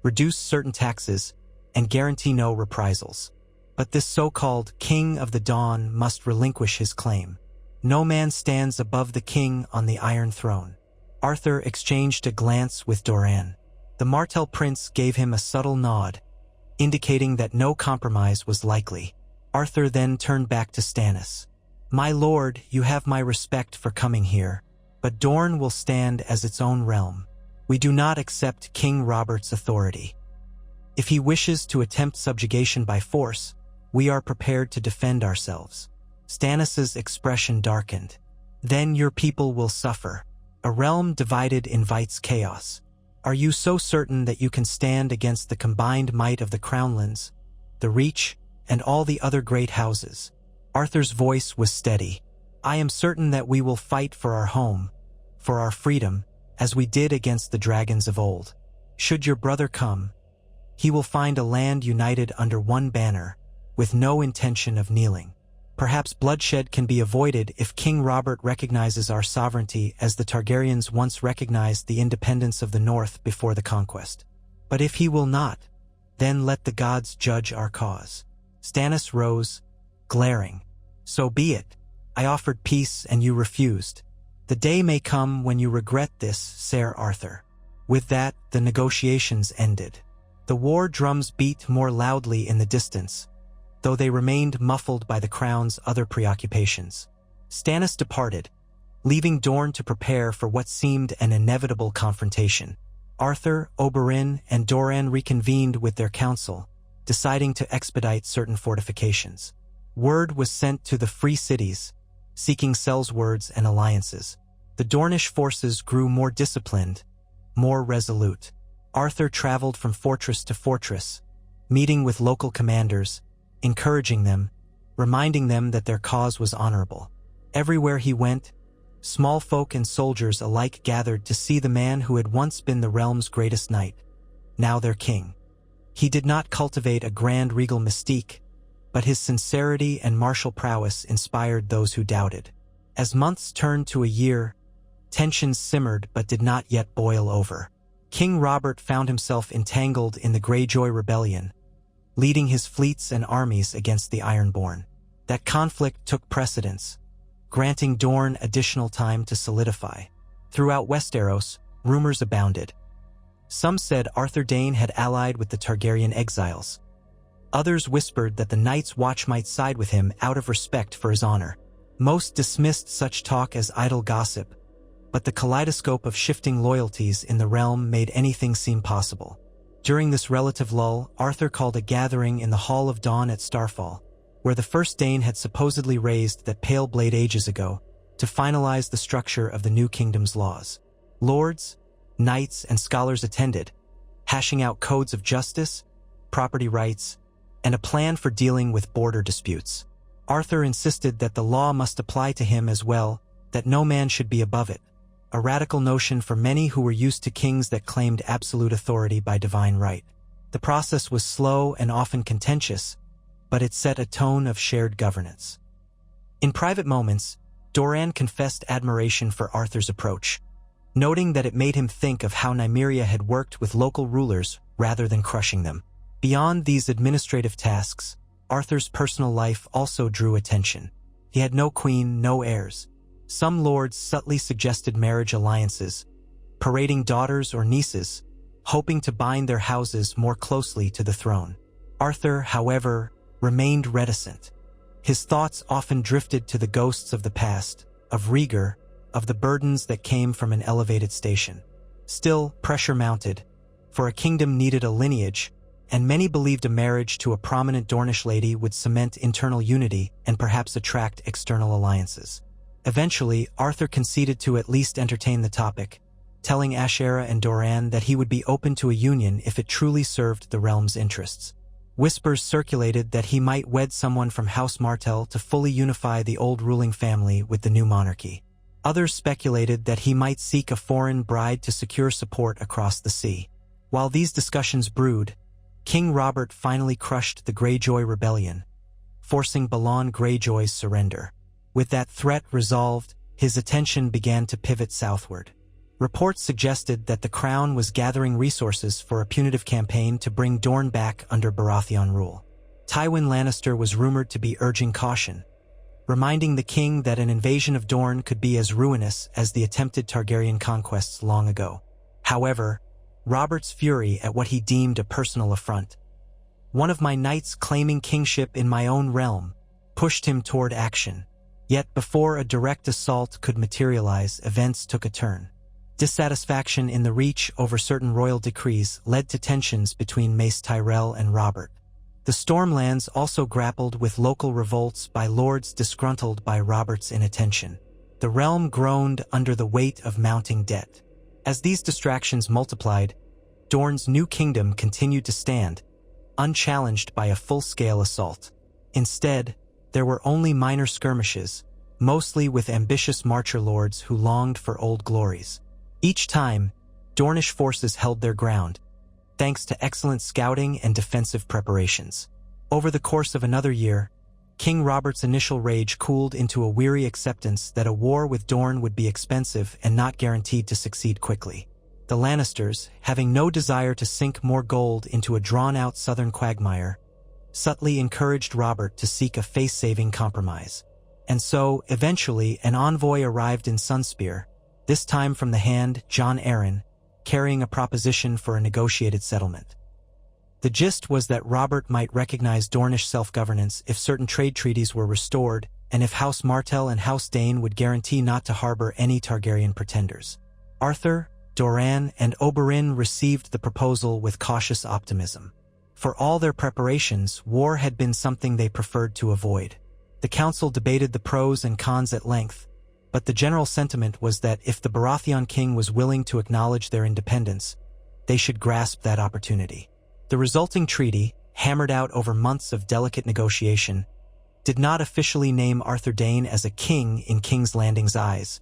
reduce certain taxes, and guarantee no reprisals. But this so-called King of the Dawn must relinquish his claim. No man stands above the king on the Iron Throne." Arthur exchanged a glance with Doran. The Martell prince gave him a subtle nod, indicating that no compromise was likely. Arthur then turned back to Stannis. "My lord, you have my respect for coming here, but Dorne will stand as its own realm. We do not accept King Robert's authority. If he wishes to attempt subjugation by force, we are prepared to defend ourselves." Stannis's expression darkened. "Then your people will suffer. A realm divided invites chaos. Are you so certain that you can stand against the combined might of the Crownlands, the Reach, and all the other great houses?" Arthur's voice was steady. "I am certain that we will fight for our home, for our freedom, as we did against the dragons of old. Should your brother come, he will find a land united under one banner, with no intention of kneeling. Perhaps bloodshed can be avoided if King Robert recognizes our sovereignty as the Targaryens once recognized the independence of the North before the conquest. But if he will not, then let the gods judge our cause." Stannis rose, glaring. "So be it. I offered peace and you refused. The day may come when you regret this, Sir Arthur." With that, the negotiations ended. The war drums beat more loudly in the distance, though they remained muffled by the crown's other preoccupations. Stannis departed, leaving Dorne to prepare for what seemed an inevitable confrontation. Arthur, Oberyn, and Doran reconvened with their council, deciding to expedite certain fortifications. Word was sent to the free cities, seeking sellswords and alliances. The Dornish forces grew more disciplined, more resolute. Arthur traveled from fortress to fortress, meeting with local commanders, encouraging them, reminding them that their cause was honorable. Everywhere he went, small folk and soldiers alike gathered to see the man who had once been the realm's greatest knight, now their king. He did not cultivate a grand regal mystique, but his sincerity and martial prowess inspired those who doubted. As months turned to a year, tensions simmered but did not yet boil over. King Robert found himself entangled in the Greyjoy rebellion, leading his fleets and armies against the Ironborn. That conflict took precedence, granting Dorne additional time to solidify. Throughout Westeros, rumors abounded. Some said Arthur Dayne had allied with the Targaryen exiles. Others whispered that the Night's Watch might side with him out of respect for his honor. Most dismissed such talk as idle gossip, but the kaleidoscope of shifting loyalties in the realm made anything seem possible. During this relative lull, Arthur called a gathering in the Hall of Dawn at Starfall, where the first Dayne had supposedly raised that pale blade ages ago, to finalize the structure of the new kingdom's laws. Lords, knights, and scholars attended, hashing out codes of justice, property rights, and a plan for dealing with border disputes. Arthur insisted that the law must apply to him as well, that no man should be above it, a radical notion for many who were used to kings that claimed absolute authority by divine right. The process was slow and often contentious, but it set a tone of shared governance. In private moments, Doran confessed admiration for Arthur's approach, noting that it made him think of how Nymeria had worked with local rulers rather than crushing them. Beyond these administrative tasks, Arthur's personal life also drew attention. He had no queen, no heirs. Some lords subtly suggested marriage alliances, parading daughters or nieces, hoping to bind their houses more closely to the throne. Arthur, however, remained reticent. His thoughts often drifted to the ghosts of the past, of Rhaegar, of the burdens that came from an elevated station. Still, pressure mounted, for a kingdom needed a lineage, and many believed a marriage to a prominent Dornish lady would cement internal unity and perhaps attract external alliances. Eventually, Arthur conceded to at least entertain the topic, telling Ashera and Doran that he would be open to a union if it truly served the realm's interests. Whispers circulated that he might wed someone from House Martell to fully unify the old ruling family with the new monarchy. Others speculated that he might seek a foreign bride to secure support across the sea. While these discussions brewed, King Robert finally crushed the Greyjoy rebellion, forcing Balon Greyjoy's surrender. With that threat resolved, his attention began to pivot southward. Reports suggested that the crown was gathering resources for a punitive campaign to bring Dorne back under Baratheon rule. Tywin Lannister was rumored to be urging caution, reminding the king that an invasion of Dorne could be as ruinous as the attempted Targaryen conquests long ago. However, Robert's fury at what he deemed a personal affront, one of my knights claiming kingship in my own realm, pushed him toward action. Yet before a direct assault could materialize, events took a turn. Dissatisfaction in the Reach over certain royal decrees led to tensions between Mace Tyrell and Robert. The Stormlands also grappled with local revolts by lords disgruntled by Robert's inattention. The realm groaned under the weight of mounting debt. As these distractions multiplied, Dorne's new kingdom continued to stand, unchallenged by a full-scale assault. Instead, there were only minor skirmishes, mostly with ambitious marcher lords who longed for old glories. Each time, Dornish forces held their ground, thanks to excellent scouting and defensive preparations. Over the course of another year, King Robert's initial rage cooled into a weary acceptance that a war with Dorne would be expensive and not guaranteed to succeed quickly. The Lannisters, having no desire to sink more gold into a drawn-out southern quagmire, subtly encouraged Robert to seek a face-saving compromise. And so, eventually, an envoy arrived in Sunspear, this time from the hand Jon Arryn, carrying a proposition for a negotiated settlement. The gist was that Robert might recognize Dornish self-governance if certain trade treaties were restored, and if House Martell and House Dayne would guarantee not to harbor any Targaryen pretenders. Arthur, Doran, and Oberyn received the proposal with cautious optimism. For all their preparations, war had been something they preferred to avoid. The council debated the pros and cons at length, but the general sentiment was that if the Baratheon king was willing to acknowledge their independence, they should grasp that opportunity. The resulting treaty, hammered out over months of delicate negotiation, did not officially name Arthur Dayne as a king in King's Landing's eyes,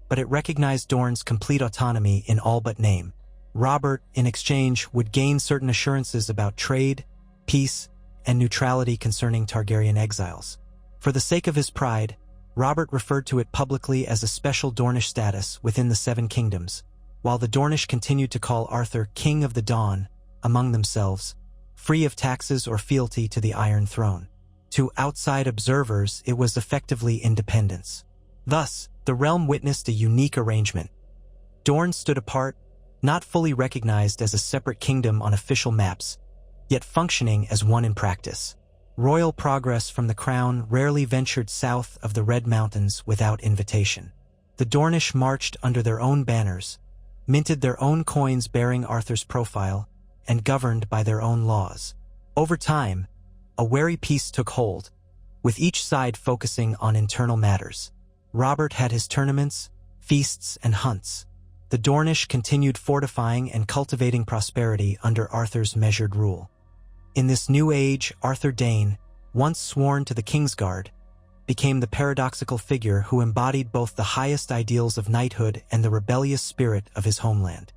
but it recognized Dorne's complete autonomy in all but name. Robert, in exchange, would gain certain assurances about trade, peace, and neutrality concerning Targaryen exiles. For the sake of his pride, Robert referred to it publicly as a special Dornish status within the Seven Kingdoms, while the Dornish continued to call Arthur King of the Dawn among themselves, free of taxes or fealty to the Iron Throne. To outside observers, it was effectively independence. Thus, the realm witnessed a unique arrangement. Dorne stood apart, not fully recognized as a separate kingdom on official maps, yet functioning as one in practice. Royal progress from the crown rarely ventured south of the Red Mountains without invitation. The Dornish marched under their own banners, minted their own coins bearing Arthur's profile, and governed by their own laws. Over time, a wary peace took hold, with each side focusing on internal matters. Robert had his tournaments, feasts, and hunts. The Dornish continued fortifying and cultivating prosperity under Arthur's measured rule. In this new age, Arthur Dayne, once sworn to the Kingsguard, became the paradoxical figure who embodied both the highest ideals of knighthood and the rebellious spirit of his homeland.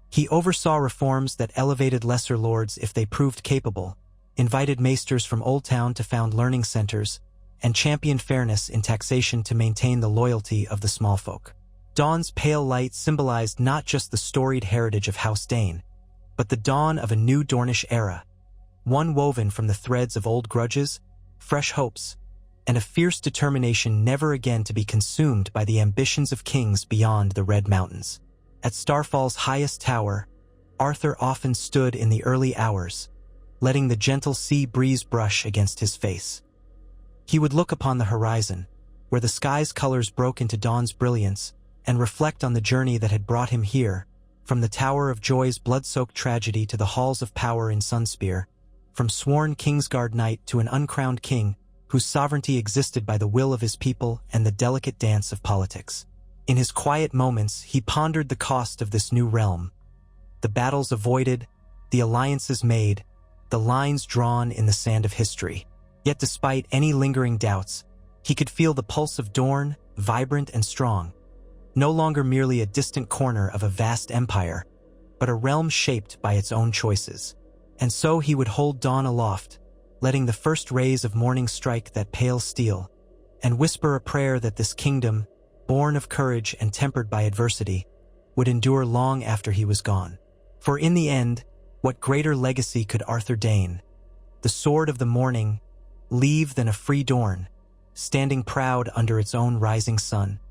He oversaw reforms that elevated lesser lords if they proved capable, invited maesters from Old Town to found learning centers, and championed fairness in taxation to maintain the loyalty of the small folk. Dawn's pale light symbolized not just the storied heritage of House Dayne, but the dawn of a new Dornish era, one woven from the threads of old grudges, fresh hopes, and a fierce determination never again to be consumed by the ambitions of kings beyond the Red Mountains. At Starfall's highest tower, Arthur often stood in the early hours, letting the gentle sea breeze brush against his face. He would look upon the horizon, where the sky's colors broke into dawn's brilliance, and reflect on the journey that had brought him here, from the Tower of Joy's blood-soaked tragedy to the halls of power in Sunspear, from sworn Kingsguard knight to an uncrowned king whose sovereignty existed by the will of his people and the delicate dance of politics. In his quiet moments, he pondered the cost of this new realm, the battles avoided, the alliances made, the lines drawn in the sand of history. Yet despite any lingering doubts, he could feel the pulse of Dorne, vibrant and strong, no longer merely a distant corner of a vast empire, but a realm shaped by its own choices. And so he would hold Dawn aloft, letting the first rays of morning strike that pale steel, and whisper a prayer that this kingdom, born of courage and tempered by adversity, would endure long after he was gone. For in the end, what greater legacy could Arthur Dayne, the sword of the morning, leave than a free Dorne, standing proud under its own rising sun?